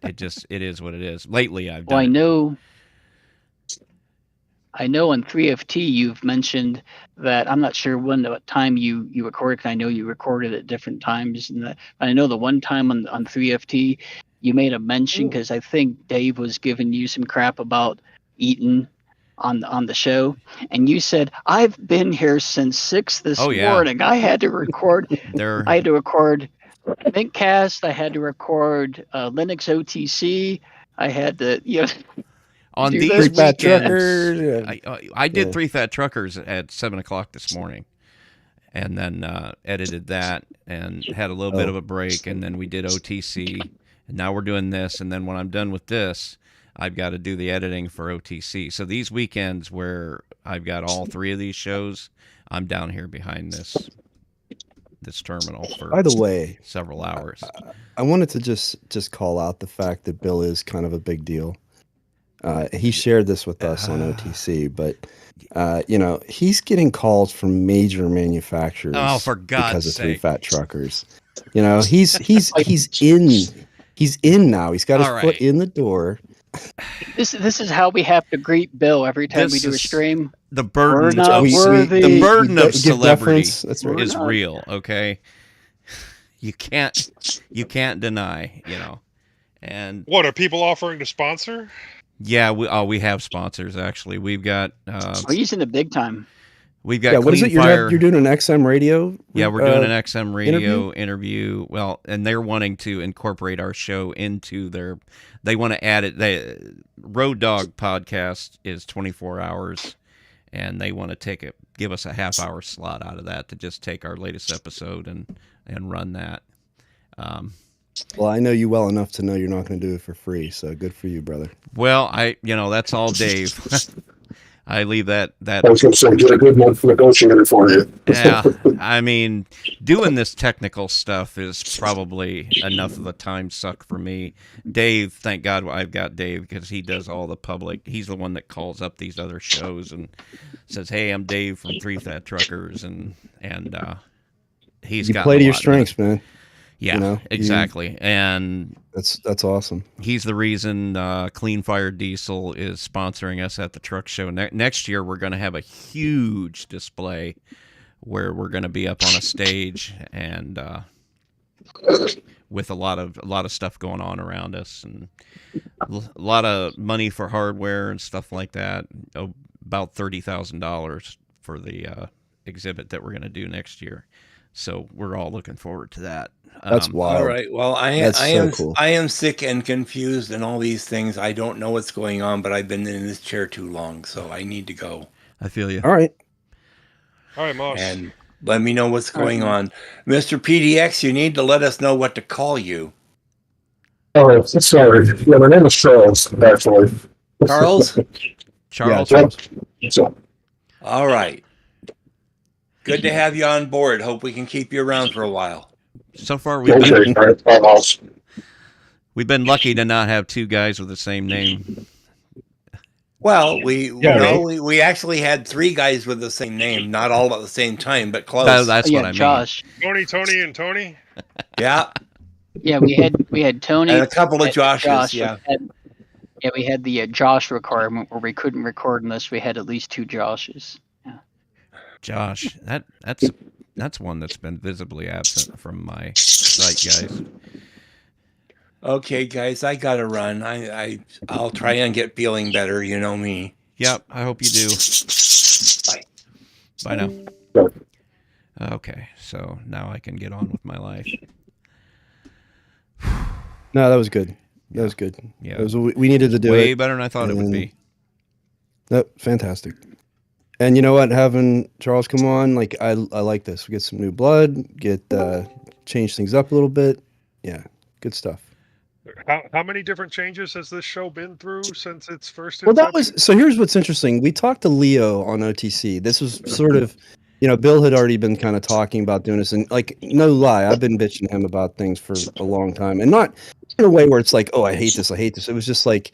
It is what it is. Lately, I've done. Well, I know. I know on 3FT you've mentioned that I'm not sure what time you recorded. 'Cause I know you recorded at different times, and I know the one time on 3FT you made a mention because I think Dave was giving you some crap about eating on the show, and you said, "I've been here since 6 this morning. I had to record. I had to record mintCast. I had to record Linux OTC. I had to, on do these those. Three Fat weekends, Truckers. I did Three Fat Truckers at 7:00 this morning, and then edited that and had a little bit of a break, and then we did OTC, and now we're doing this, and then when I'm done with this, I've got to do the editing for OTC. So these weekends where I've got all three of these shows, I'm down here behind this terminal for, By the way, several hours. I wanted to just call out the fact that Bill is kind of a big deal. He shared this with us on OTC, but he's getting calls from major manufacturers. Oh, for God's because of sake. Three Fat Truckers. He's in now. He's got his foot in the door. This is how we have to greet Bill every time we do a stream. The burden We're not worthy. the burden of give celebrity deference. That's right. is real, okay? You can't deny, And What are people offering to sponsor? yeah, we have sponsors actually. We've got We're using the big time. we've got What is it? Clean Fire. You're doing an XM radio? Yeah, we're doing an XM radio interview. Well, and they're wanting to incorporate our show into they want to add it. Road Dog podcast is 24 hours, and they want to give us a half-hour slot out of that to just take our latest episode and run that. Well, I know you well enough to know you're not going to do it for free, so good for you, brother. Well, that's all Dave. I leave that. I was going to say, get a good month negotiator for you. Yeah, I mean, doing this technical stuff is probably enough of a time suck for me. Dave, thank God I've got Dave because he does all the public. He's the one that calls up these other shows and says, "Hey, I'm Dave from Three Fat Truckers," and he's got play to your strengths, man. Yeah, exactly. And that's awesome. He's the reason Clean Fire Diesel is sponsoring us at the truck show. Next year, we're going to have a huge display where we're going to be up on a stage and with a lot of stuff going on around us and a lot of money for hardware and stuff like that. About $30,000 for the exhibit that we're going to do next year. So we're all looking forward to that. That's wild. All right. Well, I am sick and confused and all these things. I don't know what's going on, but I've been in this chair too long, so I need to go. I feel you. All right, Moss. And let me know what's going on. Mr. PDX, you need to let us know what to call you. Oh, sorry. Yeah, my name is Charles, actually. Charles? Charles. Yeah, so, All right. Good to have you on board. Hope we can keep you around for a while. So far, we've been lucky to not have two guys with the same name. Well, we actually had three guys with the same name, not all at the same time, but close. That's what I mean. Josh. Tony, and Tony. Yeah. Yeah, we had Tony and a couple of Joshes. Josh. Yeah. We had the Josh requirement where we couldn't record unless we had at least two Joshes. Yeah. Josh, that's one that's been visibly absent from my site, guys. Okay, guys, I gotta run. I'll try and get feeling better. You know me. Yep, I hope you do. Bye. Bye now. Okay, so now I can get on with my life. No, that was good. That was good. Yeah, we needed to do way it. better than I thought it would be. Fantastic. And you know what? Having Charles come on, I like this. We get some new blood, change things up a little bit. Yeah, good stuff. How many different changes has this show been through since its first? Well, so here's what's interesting. We talked to Leo on OTC. This was sort of, Bill had already been kind of talking about doing this, and no lie, I've been bitching to him about things for a long time, and not in a way where it's like, oh, I hate this. It was just like,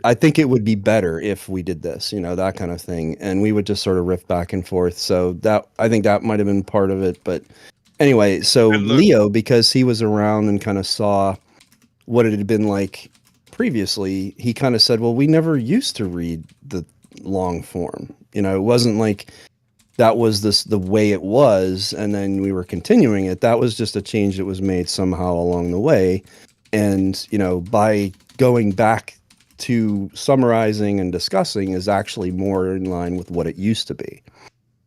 I think it would be better if we did this, that kind of thing, and we would just sort of riff back and forth. So I think that might have been part of it, but anyway, so Leo, because he was around and kind of saw what it had been like previously, he kind of said, well, we never used to read the long form. You know, it wasn't like that was the way it was, and then we were continuing it. That was just a change that was made somehow along the way. And, you know, by going back to summarizing and discussing is actually more in line with what it used to be.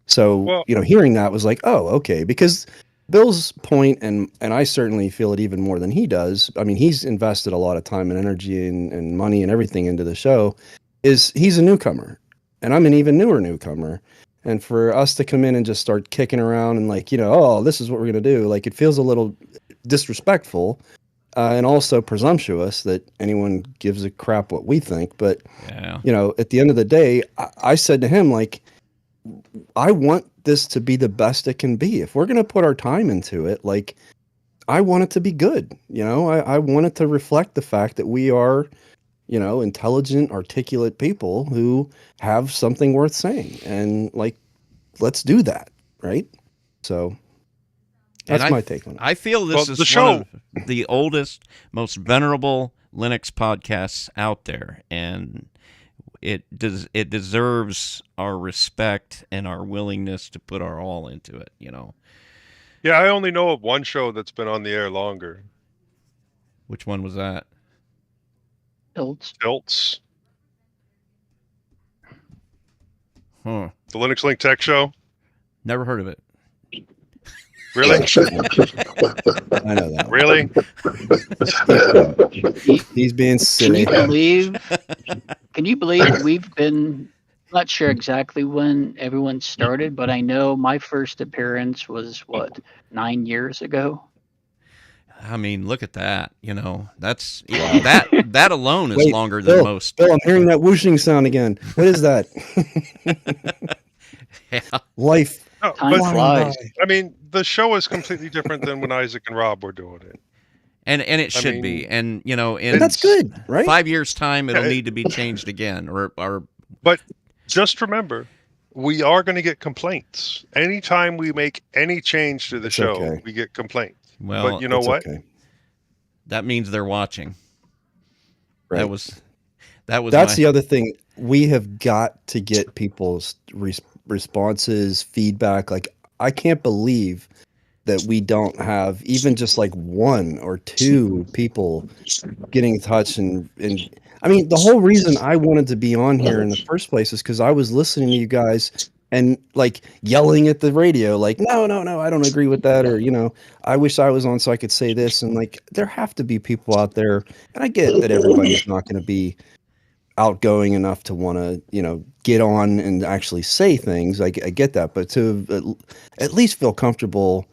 So, you know, hearing that was like, oh, okay, because Bill's point, and I certainly feel it even more than he does. I mean, he's invested a lot of time and energy and money and everything into the show, is he's a newcomer, and I'm an even newer newcomer. And for us to come in and just start kicking around and like, you know, oh, this is what we're going to do. Like, it feels a little disrespectful and also presumptuous that anyone gives a crap what we think. But, you know, at the end of the day, I said to him, like, I want this to be the best it can be. If we're going to put our time into it, like, I want it to be good. You know, I want it to reflect the fact that we are, you know, intelligent, articulate people who have something worth saying. And like, let's do that. Right. So that's my take on it. I feel this is one of the oldest, most venerable Linux podcasts out there. And it deserves our respect and our willingness to put our all into it, you know. Yeah, I only know of one show that's been on the air longer. Which one was that? Tilts. Huh. The Linux Link Tech Show. Never heard of it. Really? I know that. Really? He's being silly. Can you believe we've been, not sure exactly when everyone started, but I know my first appearance was, 9 years ago? I mean, look at that. You know, that's that alone is longer than most. Bill, I'm hearing that whooshing sound again. What is that? Yeah. Life. No, Time flies. I mean, the show is completely different than when Isaac and Rob were doing it. And it should be. And, you know, in that's good, right? 5 years' time, it'll need to be changed again. But just remember, we are going to get complaints. Anytime we make any change to the show, we get complaints. Well, but you know what? Okay. That means they're watching. Right. That's the other thing. We have got to get people's responses, feedback. Like, I can't believe that we don't have even just like one or two people getting in touch. And I mean, the whole reason I wanted to be on here in the first place is because I was listening to you guys and like yelling at the radio, like, no, I don't agree with that. Or, you know, I wish I was on so I could say this. And like, there have to be people out there. And I get that everybody's not going to be outgoing enough to want to, you know, get on and actually say things. I get that. But to at least feel comfortable,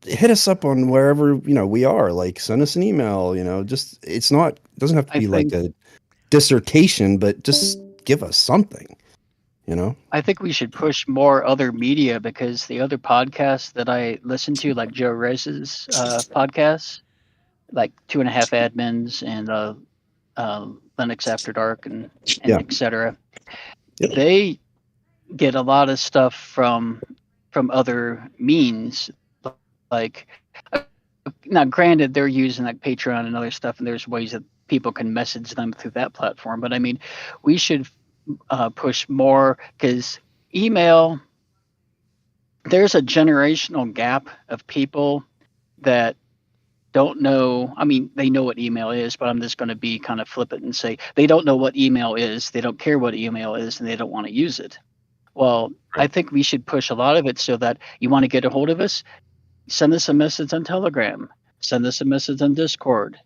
hit us up on wherever, you know, we are. Like, send us an email, you know, just, doesn't have to be like a dissertation, but just give us something. You know, I think we should push more other media, because the other podcasts that I listen to, like Joe Rez's podcasts, like 2.5 Admins and Linux After Dark and et cetera, they get a lot of stuff from other means. Like, now granted, they're using like Patreon and other stuff, and there's ways that people can message them through that platform. But I mean, we should push more, because email, there's a generational gap of people that don't know. I mean, they know what email is, but I'm just going to be kind of flippant and say they don't know what email is, they don't care what email is, and they don't want to use it. Well, I think we should push a lot of it so that you want to get a hold of us, send us a message on Telegram, send us a message on Discord,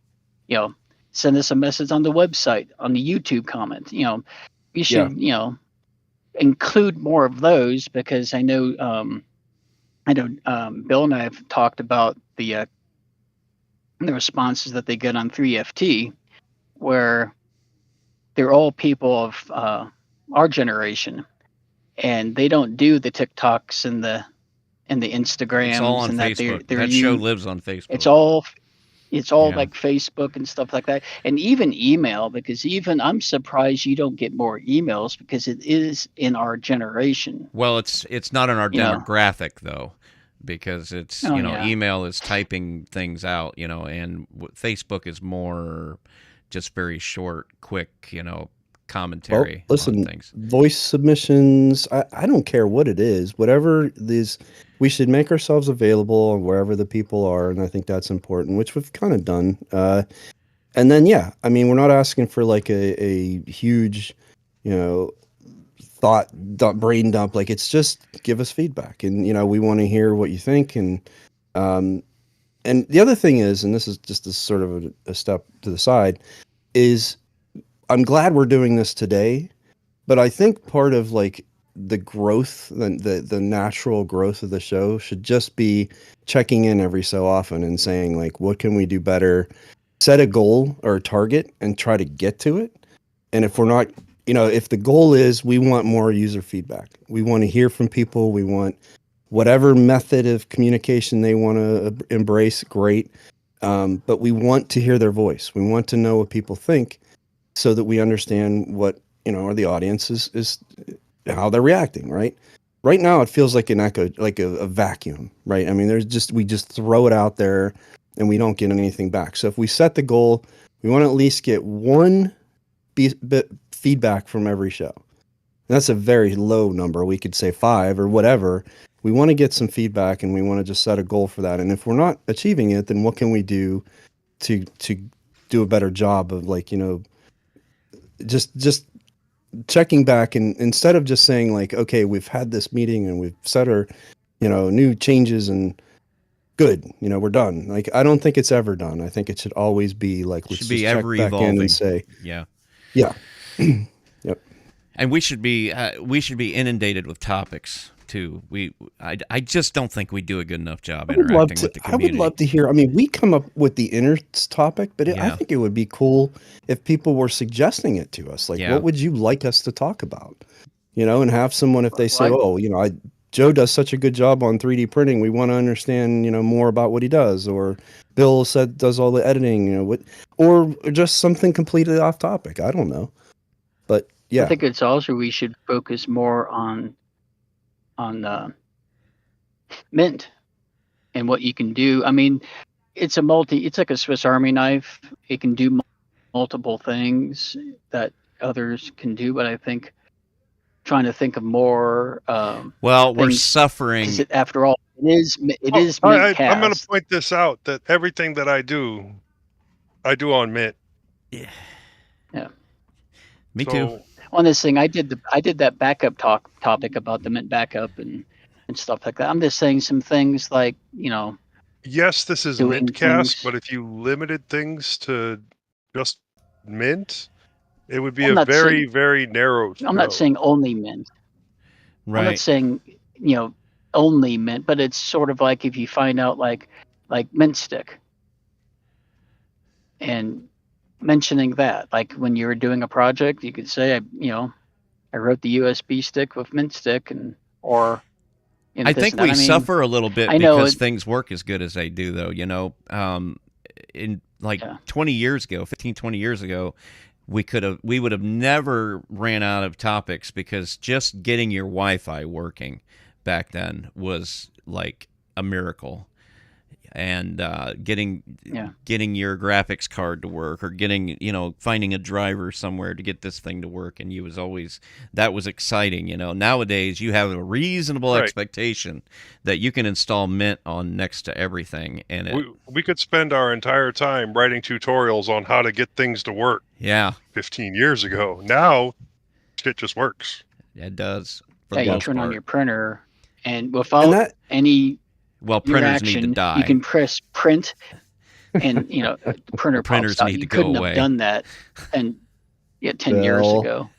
you know, send us a message on the website, on the YouTube comment. You know, we should, you know, include more of those, because I know Bill and I have talked about the responses that they get on 3FT, where they're all people of our generation, and they don't do the TikToks and the Instagrams. It's all on and Facebook. That show lives on Facebook. It's all like Facebook and stuff like that, and even email, because even I'm surprised you don't get more emails, because it is in our generation. Well, it's not in our demographic though, because it's email is typing things out, you know, and Facebook is more just very short, quick, you know, commentary listen, on things. voice submissions, I don't care what it is, whatever it is, we should make ourselves available wherever the people are, and I think that's important, which we've kind of done. And then, yeah, I mean, we're not asking for like a huge, brain dump. Like, it's just give us feedback, and we want to hear what you think. And the other thing is, and this is just a sort of a step to the side, is I'm glad we're doing this today, but I think part of like the growth, the natural growth of the show should just be checking in every so often and saying like, what can we do better? Set a goal or a target and try to get to it. And if we're not, if the goal is we want more user feedback, we want to hear from people, we want whatever method of communication they want to embrace, great. But we want to hear their voice. We want to know what people think so that we understand what, or the audience is how they're reacting, right? Right now, it feels like an echo, like a vacuum, right? I mean, we just throw it out there and we don't get anything back. So if we set the goal, we want to at least get one bit feedback from every show. And that's a very low number. We could say 5 or whatever. We want to get some feedback and we want to just set a goal for that. And if we're not achieving it, then what can we do to do a better job of like, just checking back, and instead of just saying like, okay, we've had this meeting and we've set our, new changes and good, we're done. Like, I don't think it's ever done. I think it should always be like, let's just check back in and say, yeah. Yep. And we should be inundated with topics too. I just don't think we do a good enough job interacting with the community. I would love to hear. I mean, we come up with the innards topic, but I think it would be cool if people were suggesting it to us. Like, what would you like us to talk about? And have someone, if they say, Joe does such a good job on 3D printing, we want to understand, more about what he does. Or Bill does all the editing, or just something completely off topic. I don't know, but yeah, I think it's also we should focus more on Mint and what you can do. I mean, it's like a Swiss Army knife. It can do multiple things that others can do, but I think trying to think of more. We're suffering. After all, it is mintCast. I'm going to point this out, that everything that I do on Mint. Yeah. Me too. On this thing, I did that backup topic about the Mint backup and stuff like that. I'm just saying some things like, yes, this is mintCast, but if you limited things to just Mint, it would be a very, very narrow show. I'm not saying only Mint. Right. I'm not saying, only Mint, but it's sort of like if you find out like Mint Stick and mentioning that, like when you were doing a project, you could say, I wrote the USB stick with Mint Stick, or I think we suffer a little bit because things work as good as they do, though. In like 20 years ago, 15, 20 years ago, we would have never ran out of topics, because just getting your Wi-Fi working back then was like a miracle. And getting your graphics card to work, or finding a driver somewhere to get this thing to work, and that was exciting. Nowadays you have a reasonable expectation that you can install Mint on next to everything, and we could spend our entire time writing tutorials on how to get things to work. 15 years ago. Now it just works. It does. You turn on your printer, and without any printers need to die. You can press print, and the printer printers pops out. need You to couldn't go away. have done that 10 years ago.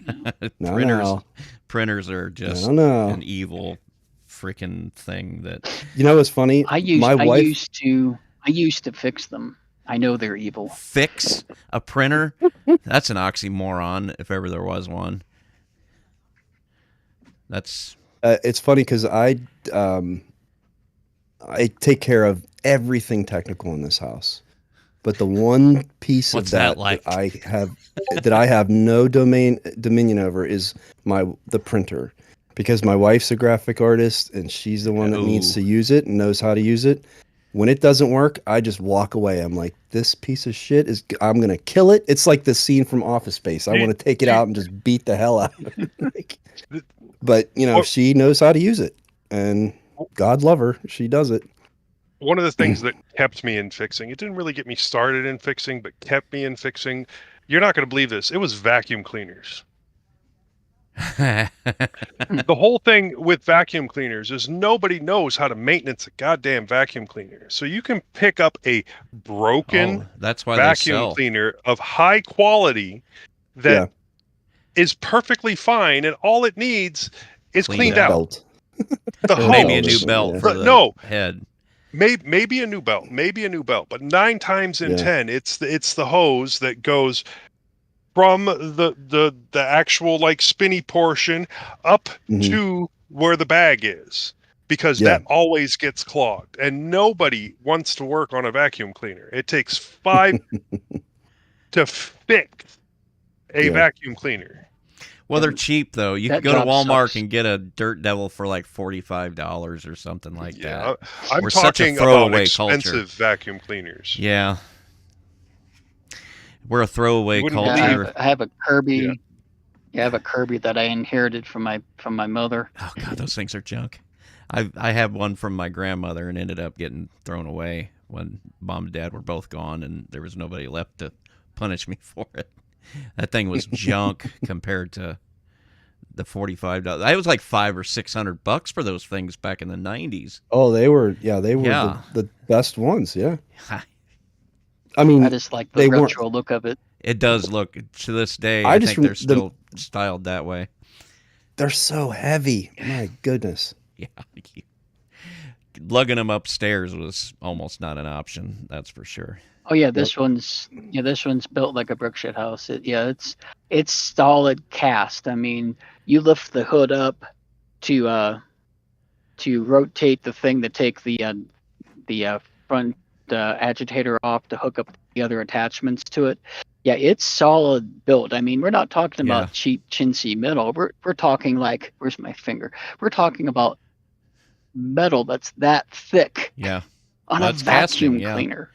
Printers are just an evil freaking thing. That it's funny. I used to fix them. I know they're evil. Fix a printer? That's an oxymoron, if ever there was one. That's. It's funny because I take care of everything technical in this house, but the one piece of that I have no dominion over is the printer, because my wife's a graphic artist and she's the one that needs to use it and knows how to use it. When it doesn't work, I just walk away. I'm like, this piece of shit I'm going to kill it. It's like the scene from Office Space. I want to take it out and just beat the hell out of it. But, she knows how to use it. And God love her. She does it. One of the things that kept me in fixing, it didn't really get me started in fixing, but kept me in fixing. You're not going to believe this. It was vacuum cleaners. The whole thing with vacuum cleaners is nobody knows how to maintenance a goddamn vacuum cleaner. So you can pick up a broken that's why vacuum cleaner of high quality that is perfectly fine, and all it needs is cleaned out. The hose. Maybe a new belt for the head. Maybe a new belt, but 9 times in 10, it's the hose that goes from the actual like spinny portion up to where the bag is, because that always gets clogged, and nobody wants to work on a vacuum cleaner. It takes 5 to fix a vacuum cleaner. Well, they're cheap though. You could go to Walmart and get a Dirt Devil for like $45 or something like that. I'm talking about expensive vacuum cleaners. Yeah. We're a throwaway culture. I have a Kirby. I have a Kirby that I inherited from my mother. Oh God, those things are junk. I have one from my grandmother and ended up getting thrown away when Mom and Dad were both gone, and there was nobody left to punish me for it. That thing was junk compared to the $45. It was like $500 or $600 for those things back in the 90s. Oh, they were the best ones. Yeah. I mean, I just like the retro look of it. It does look, to this day, I think they're still styled that way. They're so heavy. My goodness. Yeah. Lugging them upstairs was almost not an option. That's for sure. Oh yeah, this one's built like a brick shit house. It's solid cast. I mean, you lift the hood up to rotate the thing to take the front agitator off to hook up the other attachments to it. Yeah, it's solid built. I mean, we're not talking about cheap chintzy metal. We're talking like, where's my finger? We're talking about metal that's that thick. Yeah. On a vacuum cleaner.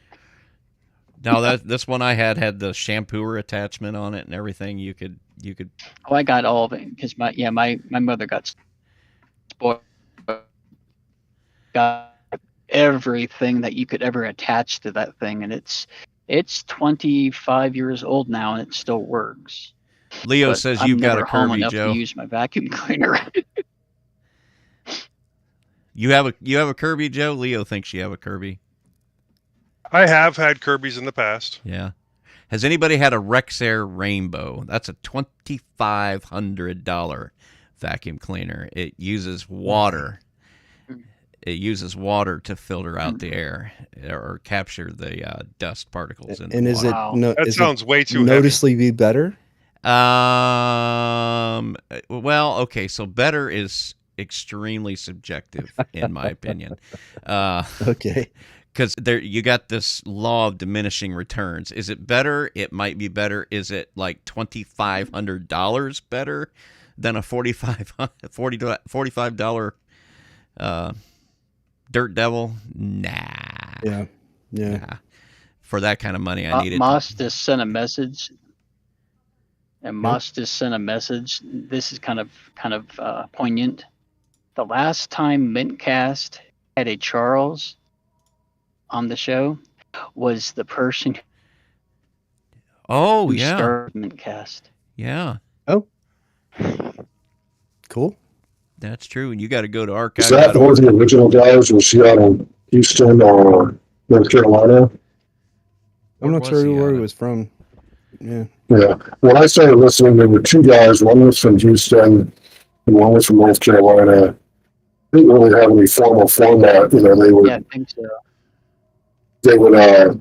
No, this one I had the shampooer attachment on it and everything. You could. Oh, I got all of it because my mother got spoiled. Got everything that you could ever attach to that thing, and it's 25 years old now, and it still works. Leo says you've got a Kirby, Joe. To use my vacuum cleaner. You have a Kirby, Joe? Leo thinks you have a Kirby. I have had Kirby's in the past. Yeah. Has anybody had a Rexair Rainbow? That's a $2,500 vacuum cleaner. It uses water. It uses water to filter out the air or capture the dust particles. And is it that sounds way too noticeably heavy. Better? Well, okay, so better is extremely subjective in my opinion. Okay. Because you got this law of diminishing returns. Is it better? It might be better. Is it like $2,500 better than a $45 Dirt Devil? Nah. Yeah. Nah. For that kind of money, I need it. Moss just sent a message. And Moss just sent a message. This is kind of poignant. The last time mintCast had a Charles on the show was the person who started mintCast. Yeah. Oh. Cool. That's true. And you got to go to archive. Is that one of the original guys in Seattle, Houston, or North Carolina? I'm not sure where he was from. Yeah. Yeah. When I started listening, there were 2 guys. One was from Houston and one was from North Carolina. They didn't really have any formal format. They would. Yeah, I think so. They would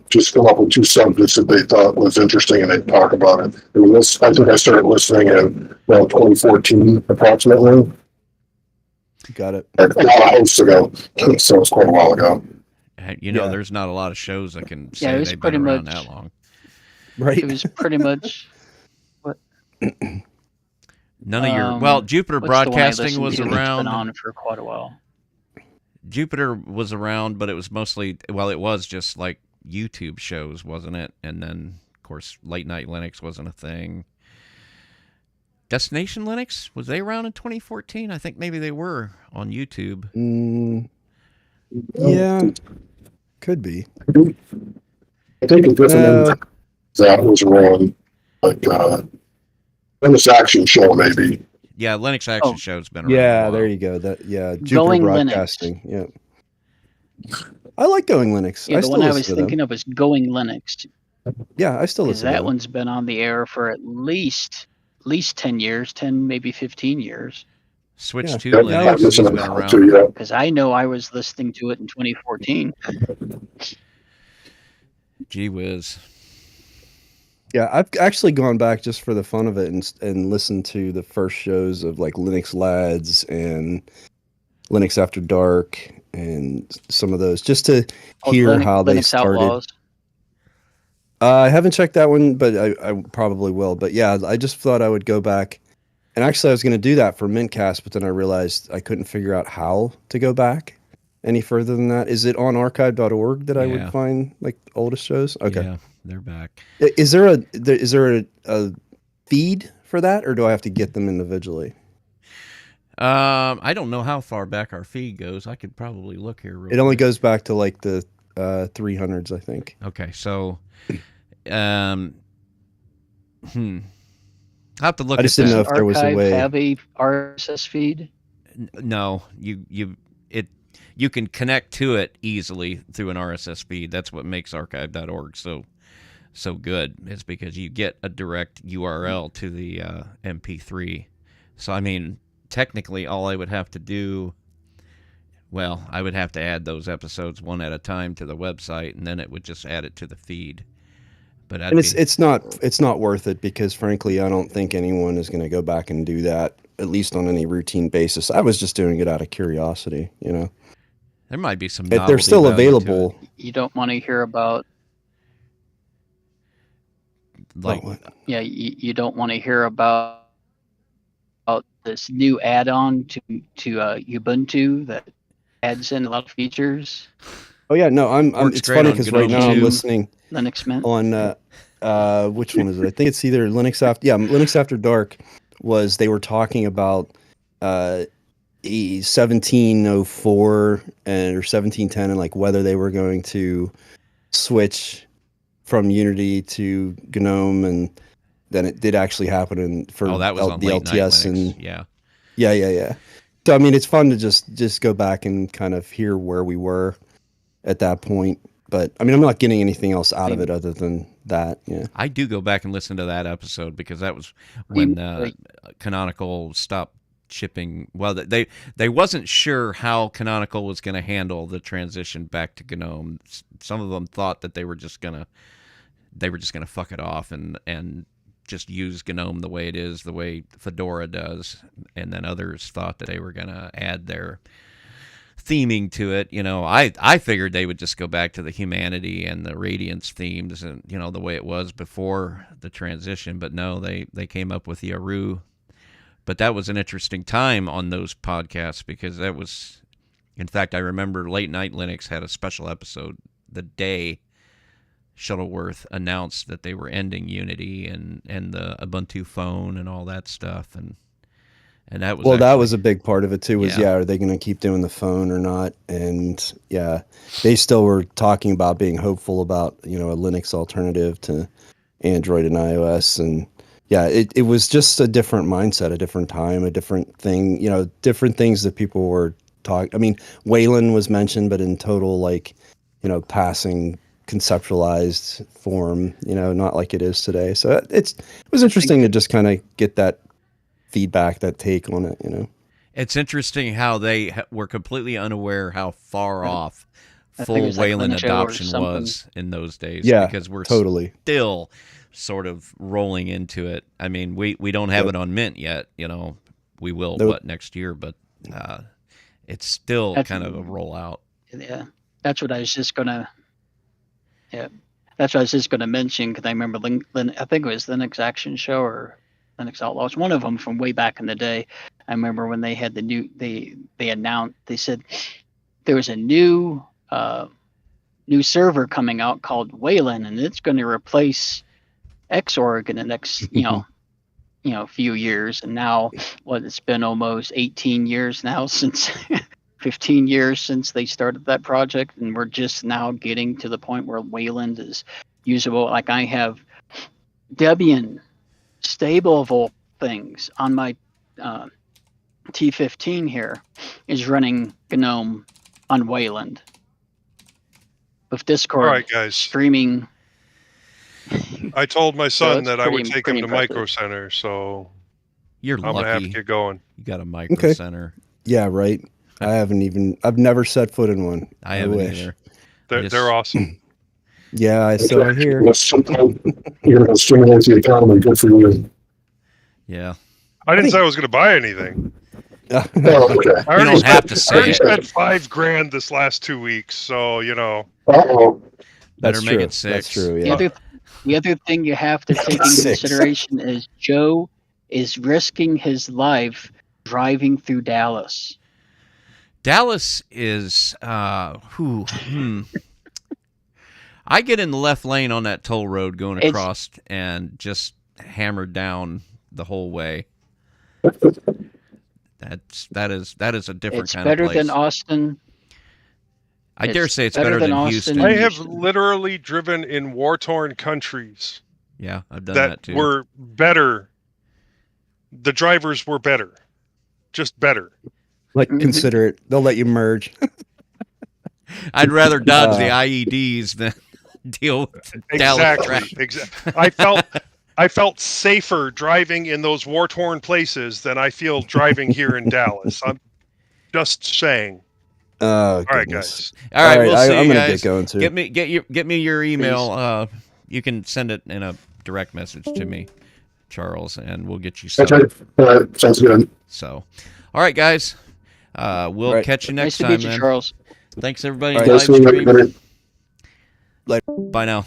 just come up with 2 subjects that they thought was interesting, and they'd talk about it. I think I started listening in around 2014, approximately. Got it. A lot of hosts ago, so it's quite a while ago. There's not a lot of shows that can say they've been around that long. Right. It was pretty much what. None of your Jupiter Broadcasting was around. It's been on for quite a while. Jupiter was around, but it was mostly, well, it was just like YouTube shows, wasn't it? And then, of course, late night Linux wasn't a thing. Destination Linux, was they around in 2014? I think maybe they were on YouTube. Yeah, could be. I think a different that was around, like, Linux Action Show, maybe. Yeah, Linux Action Show's been around. Yeah, there you go. Jupiter Going Broadcasting. Linux. Yeah. I like Going Linux. Yeah, I the still one I listen was to thinking them. of was Going Linux. Yeah, I still listen to That them. one's been on the air for at least 10 years, 10, maybe 15 years. Switch to Yeah, Linux has been around. Because I know I was listening to it in 2014. Gee whiz. Yeah, I've actually gone back just for the fun of it and listened to the first shows of like Linux Lads and Linux After Dark and some of those just to hear how they Linux started. Outlaws. I haven't checked that one, but I probably will. But yeah, I just thought I would go back. And actually, I was going to do that for mintCast, but then I realized I couldn't figure out how to go back any further than that. Is it on archive.org that I would find like oldest shows? Okay. Yeah, they're back. Is there a feed for that, or do I have to get them individually? I don't know how far back our feed goes. I could probably look here real It only quick. goes back to like the 300s, I think. Okay, so I'll have to look I just at didn't know that. if there was a way. Have a RSS feed? No, you can connect to it easily through an RSS feed. That's what makes archive.org so good. It's because you get a direct URL to the MP3. So I mean, technically, all I would have to do, well, I would have to add those episodes one at a time to the website, and then it would just add it to the feed. But And it's not worth it because frankly, I don't think anyone is going to go back and do that, at least on any routine basis. I was just doing it out of curiosity, you know. There might be some. If they're still available, you don't want to hear about. Like, yeah, you don't want to hear about this new add-on to Ubuntu that adds in a lot of features. Oh yeah, no, it's funny because right now I'm listening Linux Mint on which one is it? I think it's either Linux After Dark. They were talking about 1704 or 1710 and like whether they were going to switch from Unity to GNOME, and then it did actually happen for that was on the LTS and yeah. So I mean, it's fun to just go back and kind of hear where we were at that point. But I mean, I'm not getting anything else out of it other than that. Yeah, I do go back and listen to that episode because that was when Canonical stopped shipping. Well, they wasn't sure how Canonical was going to handle the transition back to GNOME. Some of them thought that they were just gonna fuck it off and just use GNOME the way it is, the way Fedora does, and then others thought that they were gonna add their theming to it. You know, I figured they would just go back to the Humanity and the Radiance themes and, you know, the way it was before the transition, but no, they came up with the Aru. But that was an interesting time on those podcasts because that was, in fact, I remember Late Night Linux had a special episode the day Shuttleworth announced that they were ending Unity and the Ubuntu phone and all that stuff, and that was that was a big part of it too. Was are they going to keep doing the phone or not? And yeah, they still were talking about being hopeful about, you know, a Linux alternative to Android and iOS, and yeah, it was just a different mindset, a different time, a different thing, you know, different things that people were talking. I mean, Wayland was mentioned, but in total, like, you know, passing conceptualized form, you know, not like it is today. So it was interesting to just kind of get that feedback, that take on it, you know. It's interesting how they were completely unaware how far off full Wayland adoption was in those days. Yeah, because we're still sort of rolling into it. I mean, we don't have it on Mint yet, you know. We will next year, but it's still kind of a rollout. Yeah, that's what I was just gonna. Yeah, that's what I was just gonna mention because I remember I think it was Linux Action Show or Linux Outlaws, one of them from way back in the day. I remember when they had the new they announced, they said there's a new server coming out called Wayland, and it's going to replace Xorg in the next few years. And now, it's been almost 18 years now since 15 years since they started that project, and we're just now getting to the point where Wayland is usable. Like, I have Debian stable of all things on my T15 here is running GNOME on Wayland with Discord. All right, guys. Streaming. I told my son that I would pretty take him to impressive. Micro Center, so You're I'm lucky. gonna have to get going. You got a micro Okay. center. Yeah, right. I've never set foot in one. I haven't wish. either. They're awesome. Yeah, so I hear. You're going to stimulate the economy. Good for you. Yeah. I didn't say I was going to buy anything. Oh, okay. I already don't have spent- to I say already it. spent $5,000 this last 2 weeks, so Uh-oh. Better That's make true. it 6. That's true. The Yeah. other thing you have to take into 6. consideration is Joe is risking his life driving through Dallas. Dallas is I get in the left lane on that toll road going It's- across and just hammered down the whole way. That is a different It's kind better of place. than Austin. I dare it's say it's better better than than Austin. Houston. I have literally driven in war-torn countries Yeah, I've done that that too. were better. The drivers were better. Just better. Like, Mhm. consider it. They'll let you merge. I'd rather dodge the Uh, IEDs than deal with Dallas traffic. Exactly. I felt safer driving in those war-torn places than I feel driving here in Dallas. I'm just saying. Oh, All right, goodness. guys. All right, we'll see I'm you gonna guys. get going too. Get me your email. You can send it in a direct message to me, Charles, and we'll get you set. Okay. All right. Sounds good. So, all right, guys. We'll All right. catch you Nice next to time meet you, then. Charles. Thanks everybody All in right. Nice live seeing stream. everybody. Bye now.